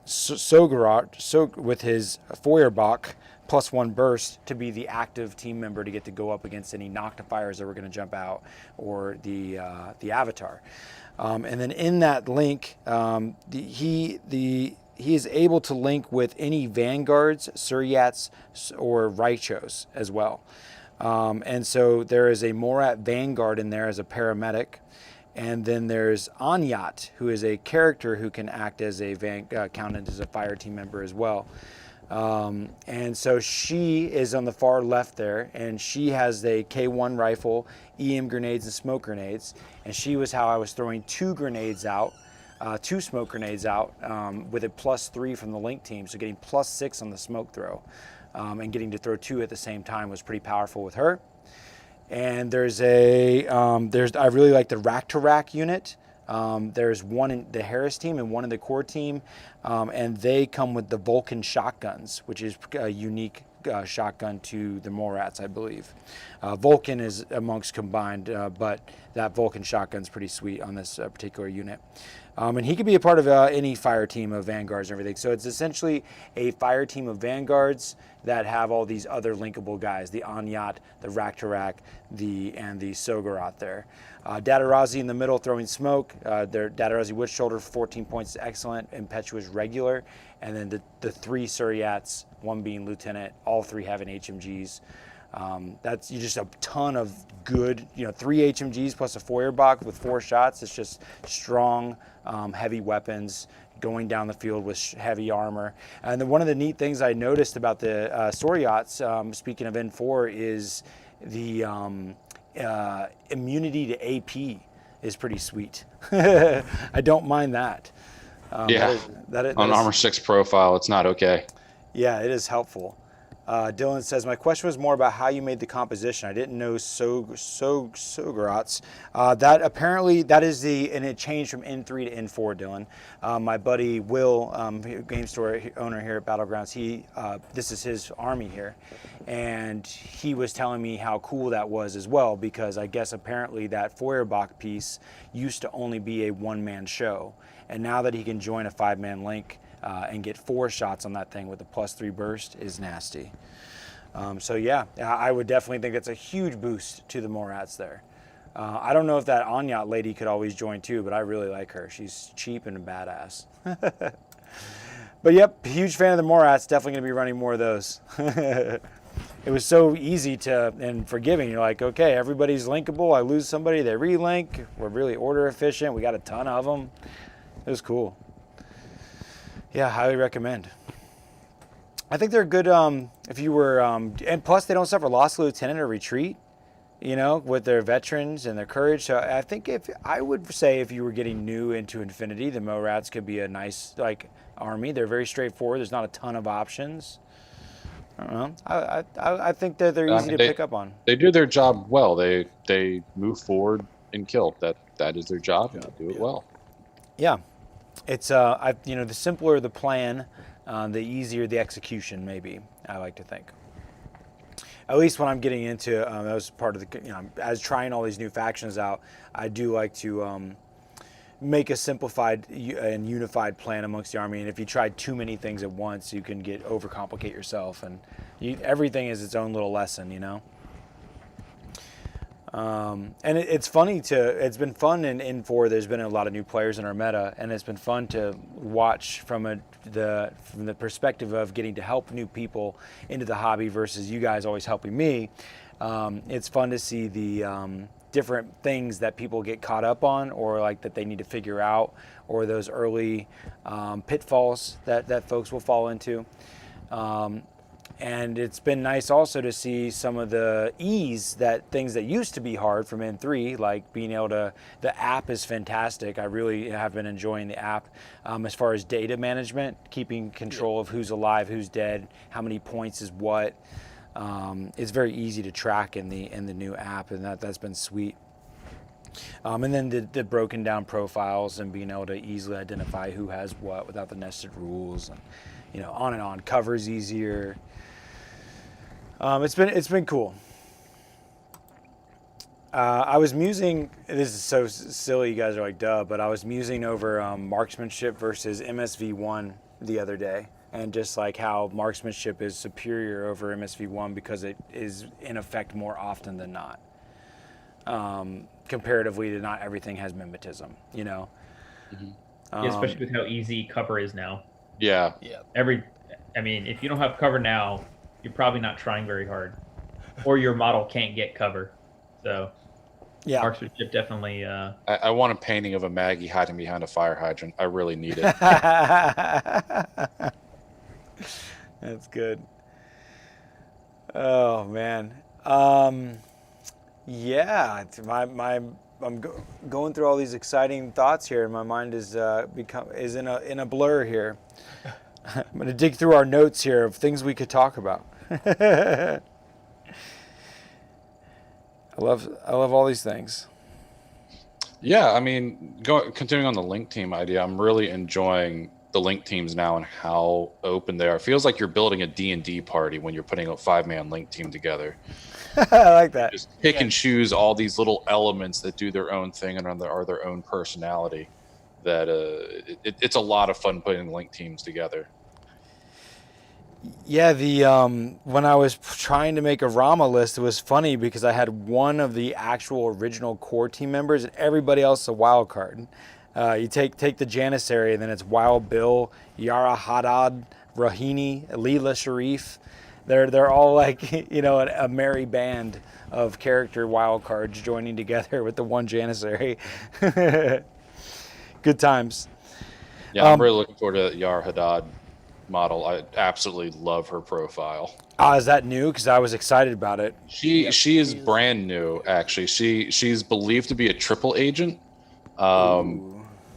Sogarat with his Feuerbach +1 burst to be the active team member to get to go up against any Noctifiers that were going to jump out, or the Avatar. And then in that link, he is able to link with any Vanguards, Suryats, or Raichos as well. And so there is a Morat Vanguard in there as a paramedic. And then there's Anyat, who is a character who can act as counted as a fire team member as well. And so she is on the far left there, and she has a K1 rifle, EM grenades, and smoke grenades. And she was how I was throwing 2 grenades out. 2 smoke grenades out with a +3 from the link team, so getting +6 on the smoke throw, and getting to throw 2 at the same time was pretty powerful with her. And I really like the rack to rack unit. There's one in the Harris team and one in the core team, and they come with the Vulcan shotguns, which is a unique shotgun to the Morats, I believe. Vulcan is amongst combined, but that Vulcan shotgun's pretty sweet on this particular unit. And he could be a part of any fire team of vanguards and everything. So it's essentially a fire team of vanguards that have all these other linkable guys, the Anyat, the Raktarak, and the Sogarath there. Datarazi in the middle throwing smoke. Their Datarazi Witch Shoulder, 14 points is excellent. Impetuous regular. And then the 3 Suryats, 1 being lieutenant, all 3 having HMGs. That's just a ton of good, 3 HMGs plus a Feuerbach with 4 shots. It's just strong, heavy weapons going down the field with heavy armor. And then one of the neat things I noticed about the Suryats, speaking of N4, is the immunity to AP is pretty sweet. I don't mind that. On Armor 6 profile, it's not okay. Yeah, it is helpful. Dylan says, my question was more about how you made the composition. I didn't know Sogaraths. That apparently, and it changed from N3 to N4, Dylan. My buddy Will, game store owner here at Battlegrounds, this is his army here. And he was telling me how cool that was as well, because I guess apparently that Feuerbach piece used to only be a 1-man show. And now that he can join a 5-man link, and get 4 shots on that thing with a +3 burst is nasty. So yeah, I would definitely think it's a huge boost to the Morats there. I don't know if that Anyat lady could always join too, but I really like her. She's cheap and a badass. But yep, huge fan of the Morats. Definitely going to be running more of those. It was so easy and forgiving. You're like, okay, everybody's linkable. I lose somebody, they relink. We're really order efficient. We got a ton of them. It was cool. Yeah, highly recommend. I think they're good if you were, and plus they don't suffer loss of lieutenant or retreat, with their veterans and their courage. So I think I would say if you were getting new into Infinity, the Morats could be a nice army. They're very straightforward. There's not a ton of options. I don't know. I think that they're easy to pick up on. They do their job well. They move forward and kill. That is their job, and they do it well. Yeah. It's the simpler the plan, the easier the execution. Maybe I like to think. At least when I'm getting into that was part of the as trying all these new factions out, I do like to make a simplified and unified plan amongst the army. And if you try too many things at once, you can overcomplicate yourself, and everything is its own little lesson, And it's funny it's been fun in N4. There's been a lot of new players in our meta, and it's been fun to watch from the perspective of getting to help new people into the hobby versus you guys always helping me. It's fun to see the different things that people get caught up on, or that they need to figure out, or those early pitfalls that folks will fall into. And it's been nice also to see some of the things that used to be hard from N3, like being able the app is fantastic. I really have been enjoying the app as far as data management, keeping control of who's alive, who's dead, how many points is what. It's very easy to track in the new app, and that's been sweet. And then the broken down profiles and being able to easily identify who has what without the nested rules, and on and on. Cover's easier. It's been cool. I was musing. This is so silly. You guys are like, duh. But I was musing over marksmanship versus MSV1 the other day, and just how marksmanship is superior over MSV1 because it is in effect more often than not. Comparatively to not everything has mimetism. Mm-hmm. Yeah, especially with how easy cover is now. Yeah. Yeah. If you don't have cover now, you're probably not trying very hard, or your model can't get cover. So, yeah, marksmanship definitely. I want a painting of a Maggie hiding behind a fire hydrant. I really need it. That's good. Oh man, yeah. I'm going through all these exciting thoughts here, and my mind is in a blur here. I'm going to dig through our notes here of things we could talk about. I love all these things. Yeah, continuing on the link team idea, I'm really enjoying the link teams now and how open they are. It feels like you're building a D&D party when you're putting a 5-man link team together. I like that. Just pick and choose all these little elements that do their own thing and are their own personality. that it's a lot of fun putting link teams together. Yeah, the when I was trying to make a Rama list, it was funny because I had one of the actual original core team members and everybody else a wild card. You take the Janissary, and then it's Wild Bill, Yara Haddad, Rahini, Leela Sharif. They're all like, you know, a merry band of character wild cards joining together with the one Janissary. Good times. Yeah, I'm really looking forward to Yara Haddad model. I absolutely love her profile. Is that new? Because I was excited about it. She is brand new, actually. She's believed to be a triple agent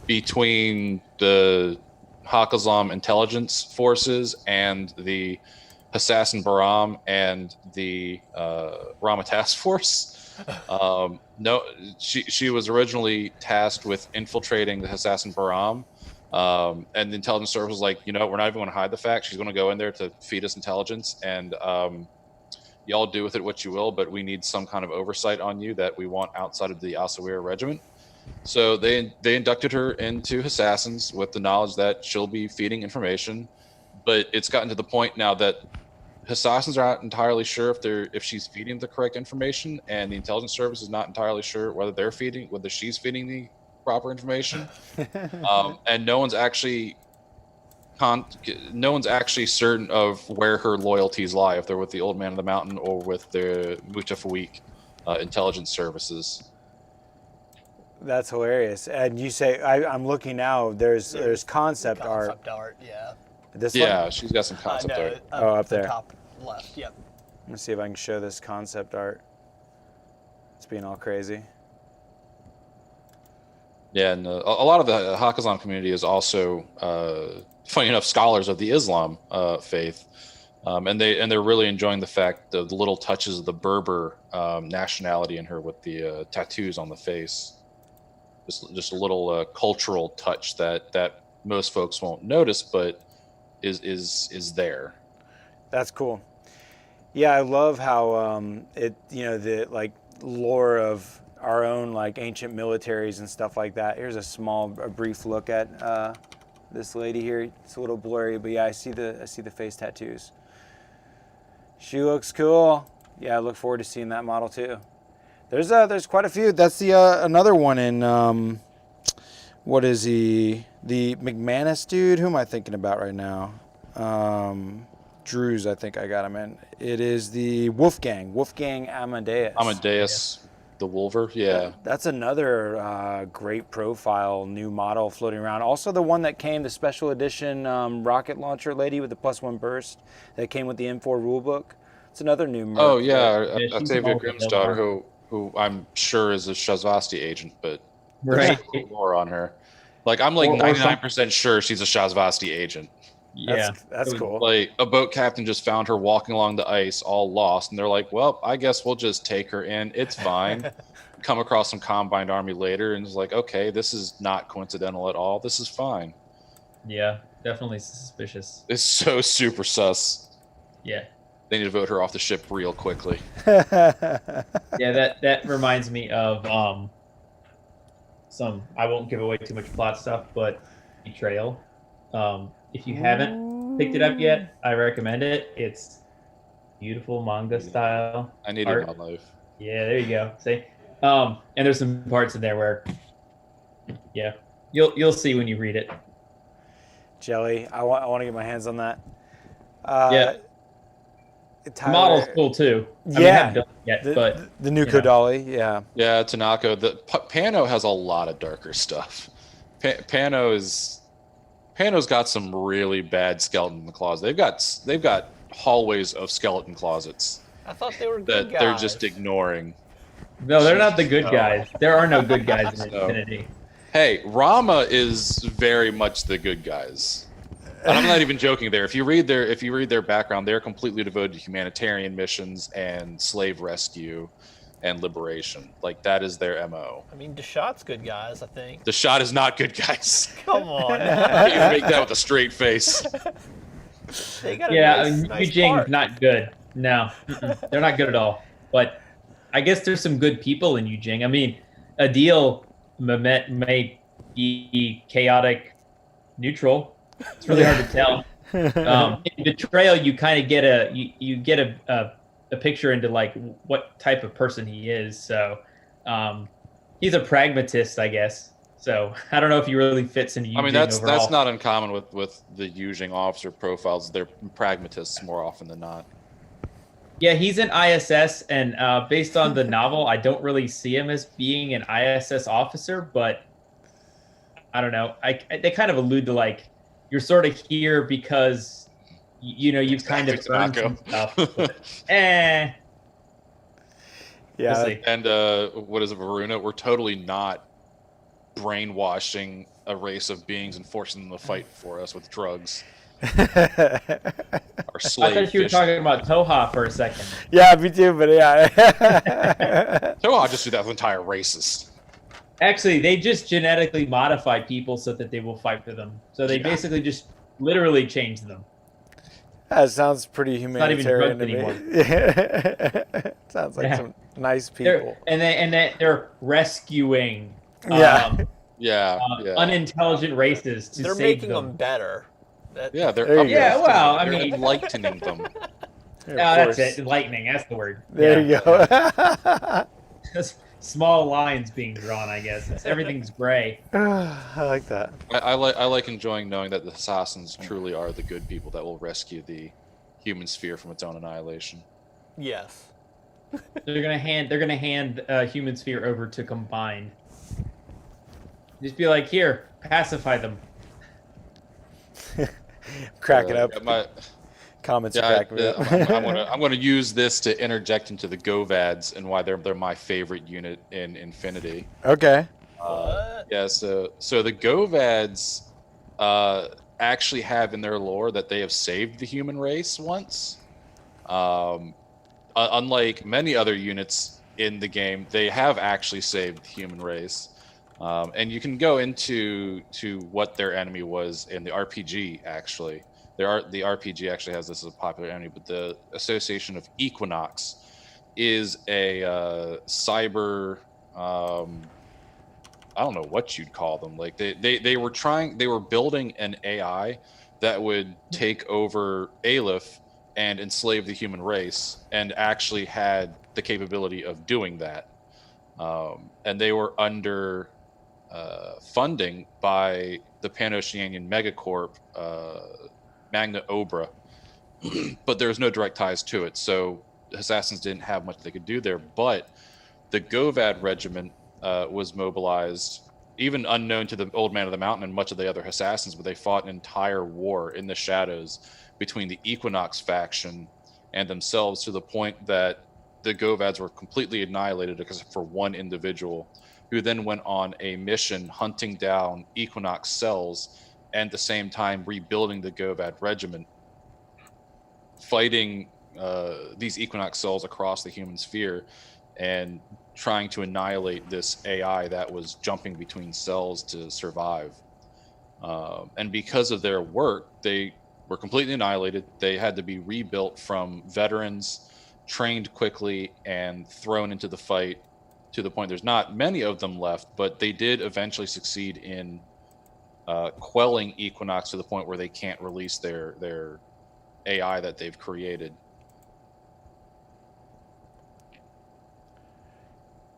between the Hakazam intelligence forces and the Assassin Baram and the Rama task force. No, she was originally tasked with infiltrating the Assassin Baram. And the intelligence service was like, you know, we're not even going to hide the fact. She's going to go in there to feed us intelligence, and y'all do with it what you will, but we need some kind of oversight on you that we want outside of the Asawira regiment. So they inducted her into Assassins with the knowledge that she'll be feeding information, but it's gotten to the point now that Assassins are not entirely sure if she's feeding the correct information, and the intelligence service is not entirely sure whether she's feeding the proper information. And no one's actually certain of where her loyalties lie, if they're with the Old Man of the Mountain or with the Mutafawik intelligence services. That's hilarious. And you say, I'm looking now, there's concept art. Concept art, yeah. This Yeah, one? she's got some concept No, art. Up the there. top left, yep. Let me see if I can show this concept art. It's being all crazy. Yeah, and a lot of the Hakazan community is also, funny enough, scholars of the Islam faith, and they're really enjoying the fact the little touches of the Berber nationality in her with the tattoos on the face. Just a little cultural touch that most folks won't notice, but is there. That's cool. Yeah, I love how it, you know, the like lore of our own like ancient militaries and stuff like that. Here's a brief look at this lady here. It's a little blurry, but yeah, I see the face tattoos. She looks cool. Yeah, I look forward to seeing that model too. There's quite a few. That's the another one in what is he? The McManus dude. Who am I thinking about right now? Drews, I think I got him in. It is the Wolfgang Amadeus. Amadeus, the Wolver, yeah. That's another great profile new model floating around. Also the one that came, the special edition rocket launcher lady with the +1 burst that came with the M4 rulebook. It's another new Merc. Oh yeah, Yeah, she's Octavia all Grimm's the daughter, Nova. who I'm sure is a Shazvasti agent, but Right. there's more on her. Like I'm like Or 99% sure she's a Shazvasti agent. Yeah. That's cool. Like a boat captain just found her walking along the ice all lost, and they're like, well, I guess we'll just take her in, it's fine. Come across some combined army later and it's like, okay, this is not coincidental at all, this is fine. Yeah, definitely suspicious. It's so super sus. Yeah. They need to vote her off the ship real quickly. Yeah, that reminds me of some, I won't give away too much plot stuff, but Betrayal. If you haven't picked it up yet, I recommend it. It's beautiful manga style. I need it art. in my life. Yeah, there you go. See, and there's some parts in there where, yeah, you'll see when you read it. Jelly, I want to get my hands on that. Yeah. The model's cool too. I mean, I haven't done it yet, but the new you know. Kodali, yeah. Yeah, Tanako. The Pano has a lot of darker stuff. Pano's got some really bad skeleton in the closet. They've got hallways of skeleton closets I thought they were good that guys. they're just ignoring. No, they're not the good guys. There are no good guys in No. Infinity. Hey, Rama is very much the good guys. And I'm not even joking there. If you read their background, they're completely devoted to humanitarian missions and slave rescue and liberation. Like that is their MO. I mean, Deshot's good guys, I think. The shot is not good guys. Come on. You can make that with a straight face. They got a Yeah, nice, I mean, nice Yujing's part. not good. No, they're not good at all. But I guess there's some good people in Yujing. I mean, Adil may be chaotic, neutral. It's really hard to tell. In Betrayal, you kind of get you get a picture into like what type of person he is. So he's a pragmatist, I guess. So I don't know if he really fits into Yujing I mean, that's overall. not uncommon with the Yujing officer profiles. They're pragmatists more often than not. Yeah, he's an ISS, and based on the novel, I don't really see him as being an ISS officer, but I don't know. They kind of allude to like you're sort of here because you've kind of earned some stuff. But, Yeah. We'll see. And what is it, Varuna? We're totally not brainwashing a race of beings and forcing them to fight for us with drugs. Our I slave thought you were fish. talking about Toha for a second. Yeah, me too, but yeah. So I'll just do that with entire races. Actually, they just genetically modify people so that they will fight for them. So they basically just literally change them. That sounds pretty not even humanitarian to drugs me. Yeah. Sounds like some nice people. They're rescuing Yeah. unintelligent races to They're save making them. them better. Yeah, they're There you go. Yeah, well, I they're mean, enlightening them. Of that's course. it. Lightning, that's the word. There Yeah. you go. Small lines being drawn, I guess. Everything's gray. I like that. I like enjoying knowing that the assassins truly are the good people that will rescue the human sphere from its own annihilation. Yes. They're gonna hand human sphere over to Combined. Just be like, here, pacify them. Cracking up. My, Comments yeah, are cracking me up. I'm gonna use this to interject into the Govads and why they're my favorite unit in Infinity. Okay. Yeah, so the Govads actually have in their lore that they have saved the human race once. Unlike many other units in the game, they have actually saved the human race. And you can go into what their enemy was in the RPG. Actually, the RPG actually has this as a popular enemy, but the Association of Equinox is a cyber. I don't know what you'd call them. Like they were building an AI that would take over Aleph and enslave the human race, and actually had the capability of doing that. And they were under funding by the Pan-Oceanian Megacorp, Magna Obra, but there was no direct ties to it, so assassins didn't have much they could do there. But the Govad regiment was mobilized, even unknown to the Old Man of the Mountain and much of the other assassins, but they fought an entire war in the shadows between the Equinox faction and themselves, to the point that the Govads were completely annihilated except for one individual, who then went on a mission hunting down Equinox cells and at the same time rebuilding the Govad regiment, fighting these Equinox cells across the human sphere and trying to annihilate this AI that was jumping between cells to survive. And because of their work, they were completely annihilated. They had to be rebuilt from veterans, trained quickly, and thrown into the fight, to the point there's not many of them left, but they did eventually succeed in quelling Equinox to the point where they can't release their AI that they've created.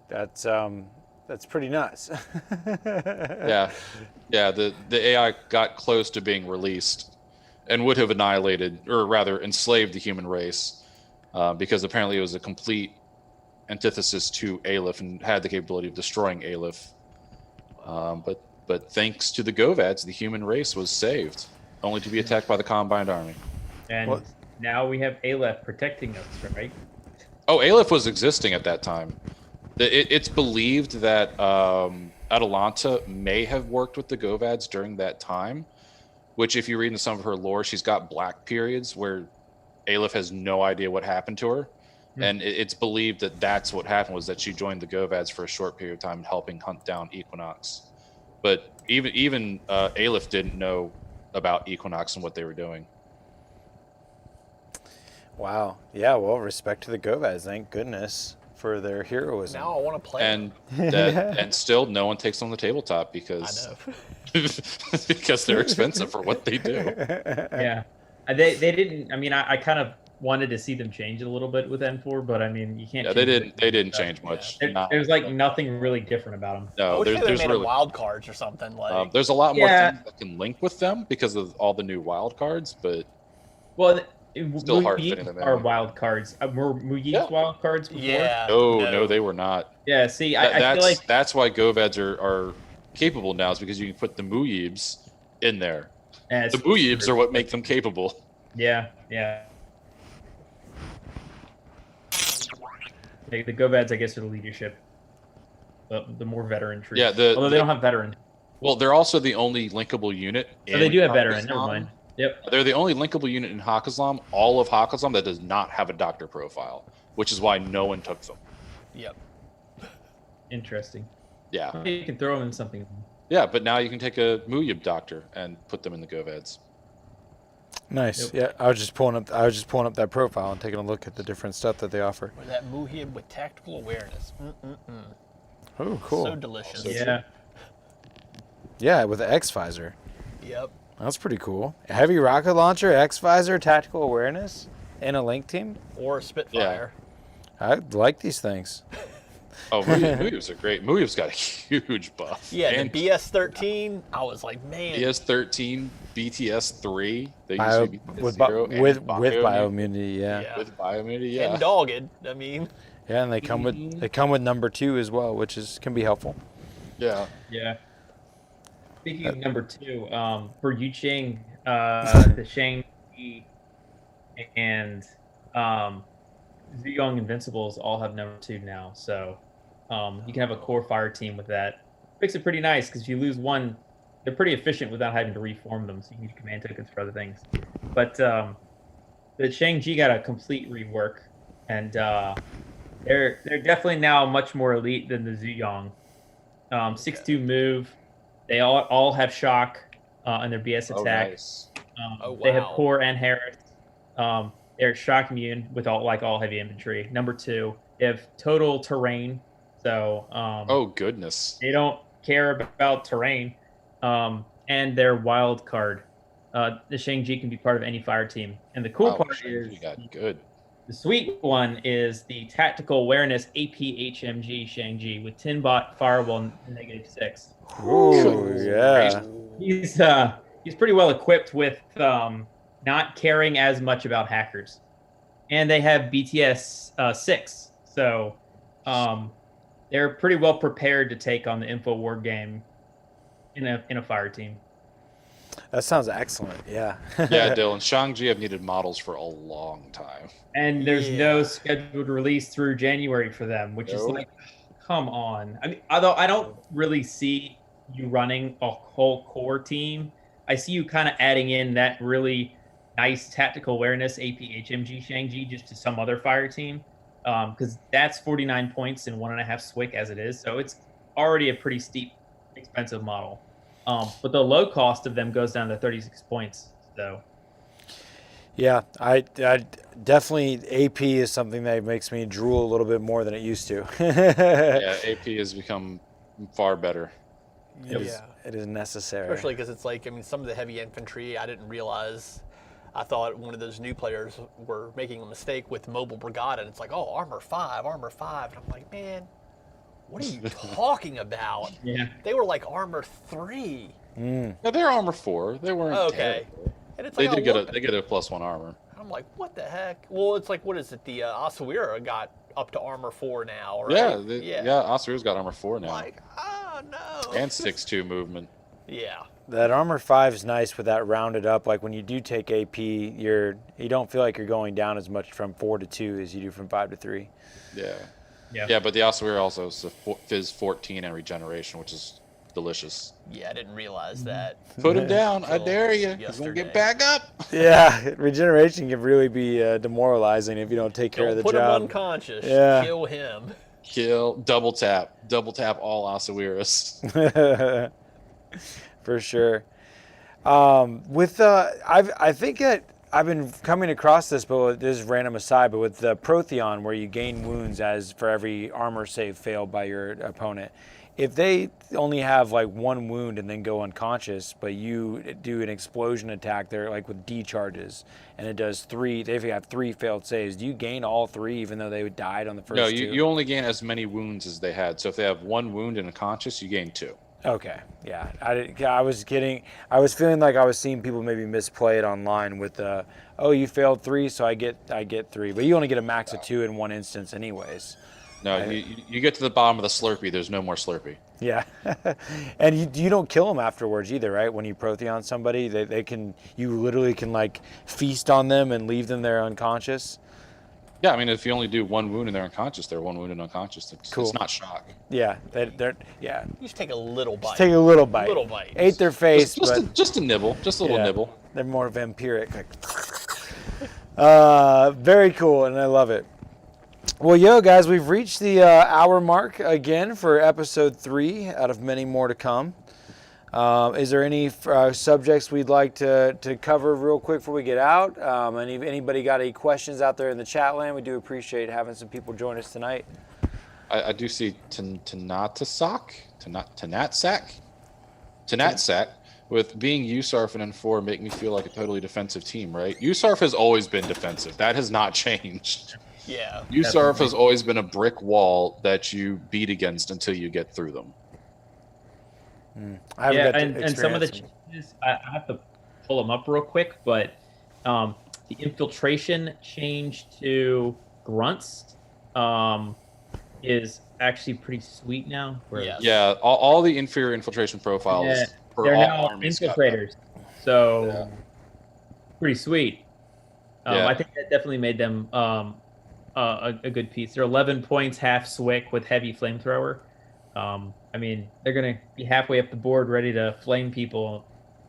That's pretty nuts. Yeah. The AI got close to being released and would have annihilated, or rather enslaved, the human race, because apparently it was a complete antithesis to Aleph and had the capability of destroying Aleph. But thanks to the Govads, the human race was saved, only to be attacked by the Combined Army. And now we have Aleph protecting us, right? Oh, Aleph was existing at that time. It's believed that Atalanta may have worked with the Govads during that time, which, if you read into some of her lore, she's got black periods where Aleph has no idea what happened to her. And it's believed that that's what happened, was that she joined the Govads for a short period of time, helping hunt down Equinox. But even Aleph didn't know about Equinox and what they were doing. Wow. Yeah, well, respect to the Govads. Thank goodness for their heroism. Now I want to play. And and still no one takes them on the tabletop I because know. because they're expensive for what they do. Yeah, they didn't. I mean, I kind of wanted to see them change it a little bit with N4, but I mean, you can't. Yeah, change they didn't change much. There's like nothing really different about them. I No, wish there's they made really wild cards or something like. there's a lot more Yeah. things that can link with them because of all the new wild cards, but Well, Still hard fitting them in. are wild cards. Were Muyi's Yeah. wild cards before? yeah. no, they were not. Yeah. See, I That's feel like that's why Goveds are capable now, is because you can put the Muyibs in there. The Muyibs are what make them capable. Yeah. The Govads, I guess, are the leadership. The more veteran troops. Yeah, although they don't have veteran. Well, they're also the only linkable unit. Oh, they do have veteran. Haqqislam. Never mind. Yep. They're the only linkable unit in Haqqislam, all of Haqqislam, that does not have a doctor profile, which is why no one took them. Yep. Interesting. Yeah. You can throw them in something. Yeah, but now you can take a Muyib doctor and put them in the Goveds. Nice. Yep. Yeah, I was just pulling up that profile and taking a look at the different stuff that they offer. Or that Muhib with tactical awareness. Oh, cool. So delicious. Yeah. Yeah, with the X visor. Yep. That's pretty cool. Heavy rocket launcher, X visor, tactical awareness, and a link team. Or a Spitfire. I like these things. Oh, Muyibs are great. Muyib's got a huge buff. Yeah, and the BS-13, I was like, man. BS-13, BTS-3, they Bio, used to be with zero, and with bioimmunity. bioimmunity, yeah. Yeah. With bioimmunity, yeah. And dogged. I mean, Yeah, and they come with number 2 as well, which can be helpful. Yeah. Yeah. Speaking of number 2, for Yu Ching, the Shang Yi and Zuyong Invincibles all have number 2 now, so you can have a core fire team with that. Makes it pretty nice because if you lose one, they're pretty efficient without having to reform them, so you can use command tokens for other things. But the Shang-Chi got a complete rework, and they're definitely now much more elite than the Zuyong. 6-2 move. They all have shock on their BS attack. Nice. They have wow. core and Harris. They're shock immune with all heavy infantry. Number 2, they have total terrain. So Oh, goodness. they don't care about terrain. And their wild card. The Shang-Chi can be part of any fire team. And the cool Wow, part Shang-Chi is got good. the sweet one is the tactical awareness APHMG Shang-Chi with 10 bot firewall -6. Ooh, yeah. He's pretty well equipped with not caring as much about hackers, and they have BTS 6, so they're pretty well prepared to take on the info war game in a fire team. That sounds excellent. Yeah. Yeah, Dylan. Shang-Chi have needed models for a long time. And there's Yeah. no scheduled release through January for them, which is Nope. like, come on. I mean, although I don't really see you running a whole core team, I see you kind of adding in that really nice tactical awareness APHMG Shang-Chi just to some other fire team, because that's 49 points and 1.5 SWIC as it is, so it's already a pretty steep, expensive model. But the low cost of them goes down to 36 points. So Yeah, I definitely AP is something that makes me drool a little bit more than it used to. Yeah, AP has become far better. It is necessary. Especially because it's like, I mean, some of the heavy infantry, I didn't realize. I thought one of those new players were making a mistake with Mobile Brigada, and it's like, oh, armor 5. And I'm like, man, what are you talking about? yeah, They were like armor 3. Mm. Yeah, they're armor 4. They weren't Okay. terrible. And it's They like, did get a +1 armor. I'm like, what the heck? Well, it's like, what is it? The Asawira got up to armor 4 now, right? Yeah, Oscar's got armor 4 now. Like, oh no. And 6-2 movement. Yeah. That armor 5 is nice with that rounded up. Like when you do take AP, you don't feel like you're going down as much from 4 to 2 as you do from 5 to 3. Yeah. yeah. Yeah, but the Oscar also is a Fizz 14 and regeneration, which is delicious. Yeah, I didn't realize that. Put him down. I Until dare you. He's yesterday. going to get back up. Yeah, regeneration can really be demoralizing if you don't take care of Don't the put him job. unconscious. Yeah. Kill him. Kill. Double tap all Asawiras. For sure. I think that I've been coming across this, but this is random aside, but with the Protheon, where you gain wounds as for every armor save failed by your opponent, if they only have like one wound and then go unconscious, but you do an explosion attack, they're like with D charges, and it does 3, they have 3 failed saves, do you gain all 3 even though they died on the first No, 2? you only gain as many wounds as they had. So if they have 1 wound and unconscious, you gain 2. Okay, yeah. I was feeling like I was seeing people maybe misplay it online with oh, you failed 3, so I get 3, but you only get a max of 2 in one instance anyways. No, you get to the bottom of the Slurpee, there's no more Slurpee. Yeah, and you don't kill them afterwards either, right? When you Protheon somebody, you literally can like feast on them and leave them there unconscious. Yeah, I mean, if you only do 1 wound and they're unconscious, they're 1 wound and unconscious. Cool. It's not shock. Yeah, they're yeah. You just take a little bite. Just take a little bite. Little bite. Ate their face, Just a nibble, just a little yeah, nibble. They're more vampiric. Very cool, and I love it. Well, guys, we've reached the hour mark again for episode 3 out of many more to come. Is there any subjects we'd like to cover real quick before we get out? Anybody got any questions out there in the chat land? We do appreciate having some people join us tonight. I do see Tanatsak with being USARF and N4 make me feel like a totally defensive team, right? USARF has always been defensive. That has not changed. Yeah. USARF has always been a brick wall that you beat against until you get through them. And some of the changes, I have to pull them up real quick, but the infiltration change to grunts is actually pretty sweet now. Yes. Yeah, all the inferior infiltration profiles for they're all now armies infiltrators, so pretty sweet. Yeah. I think that definitely made them a good piece. They're 11 points, half Swick with heavy flamethrower. I mean, they're going to be halfway up the board ready to flame people.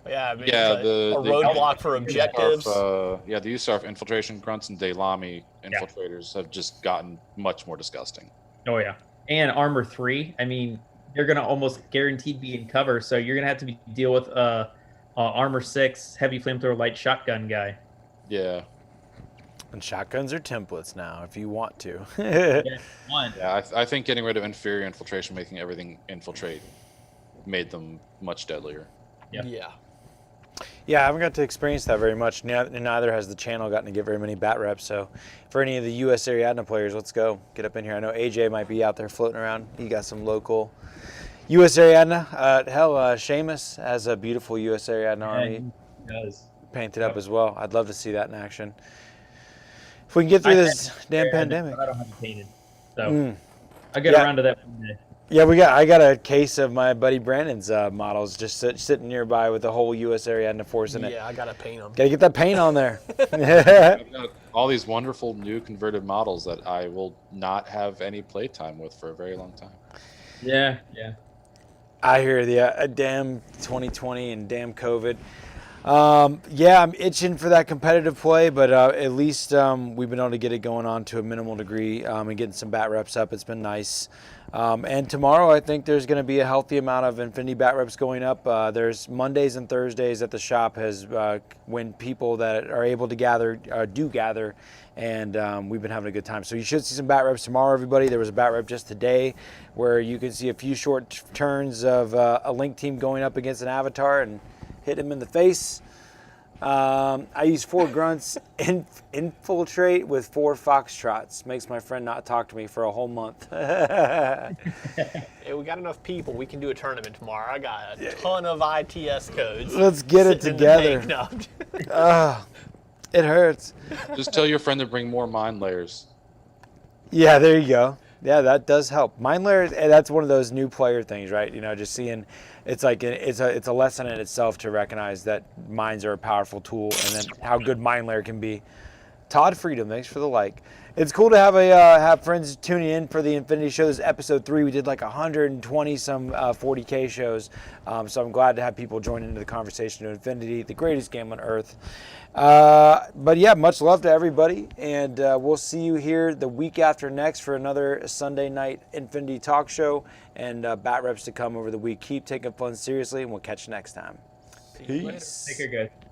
Yeah, I mean, Yeah, a roadblock for objectives. The USARF infiltration grunts and Daylami infiltrators have just gotten much more disgusting. Oh, yeah. And Armor 3, I mean, they're going to almost guaranteed be in cover, so you're going to have to deal with Armor 6, heavy flamethrower, light shotgun guy. Yeah. And shotguns are templates now, if you want to. Yeah, I think getting rid of inferior infiltration, making everything infiltrate, made them much deadlier. Yeah. Yeah, I haven't got to experience that very much. Neither has the channel gotten to get very many bat reps. So for any of the US Ariadna players, let's go. Get up in here. I know AJ might be out there floating around. He got some local US Ariadna. Seamus has a beautiful US Ariadna army. He does. Painted up as well. I'd love to see that in action. If we can get through this damn pandemic. I don't have it painted, so I'll get around to that one day. Yeah, I got a case of my buddy Brandon's models just sitting nearby with the whole US Ariadna force in it. Yeah, I gotta paint them. Gotta get that paint on there. I've got all these wonderful new converted models that I will not have any playtime with for a very long time. Yeah. I hear the damn 2020 and damn COVID. Yeah, I'm itching for that competitive play, but at least we've been able to get it going on to a minimal degree and getting some bat reps up. It's been nice. And tomorrow, I think there's going to be a healthy amount of Infinity bat reps going up. There's Mondays and Thursdays at the shop when people that are able to gather do gather, and we've been having a good time. So you should see some bat reps tomorrow, everybody. There was a bat rep just today where you can see a few short turns of a Link team going up against an Avatar and hit him in the face. I use 4 grunts, infiltrate with 4 foxtrots. Makes my friend not talk to me for a whole month. Hey, we got enough people. We can do a tournament tomorrow. I got a ton of ITS codes. Let's get it together. It hurts. Just tell your friend to bring more mind layers. Yeah, there you go. Yeah, that does help. Mind layer, that's one of those new player things, right? You know, just seeing, it's like it's a lesson in itself to recognize that minds are a powerful tool, and then how good mind layer can be. Todd Freedom, thanks for the like. It's cool to have friends tuning in for the Infinity Show. This is episode 3. We did like 120 some 40K shows, so I'm glad to have people join into the conversation of Infinity, the greatest game on earth. But yeah, much love to everybody, and we'll see you here the week after next for another Sunday night Infinity talk show, and bat reps to come over the week. Keep taking fun seriously, and we'll catch you next time. Peace. Take care, guys.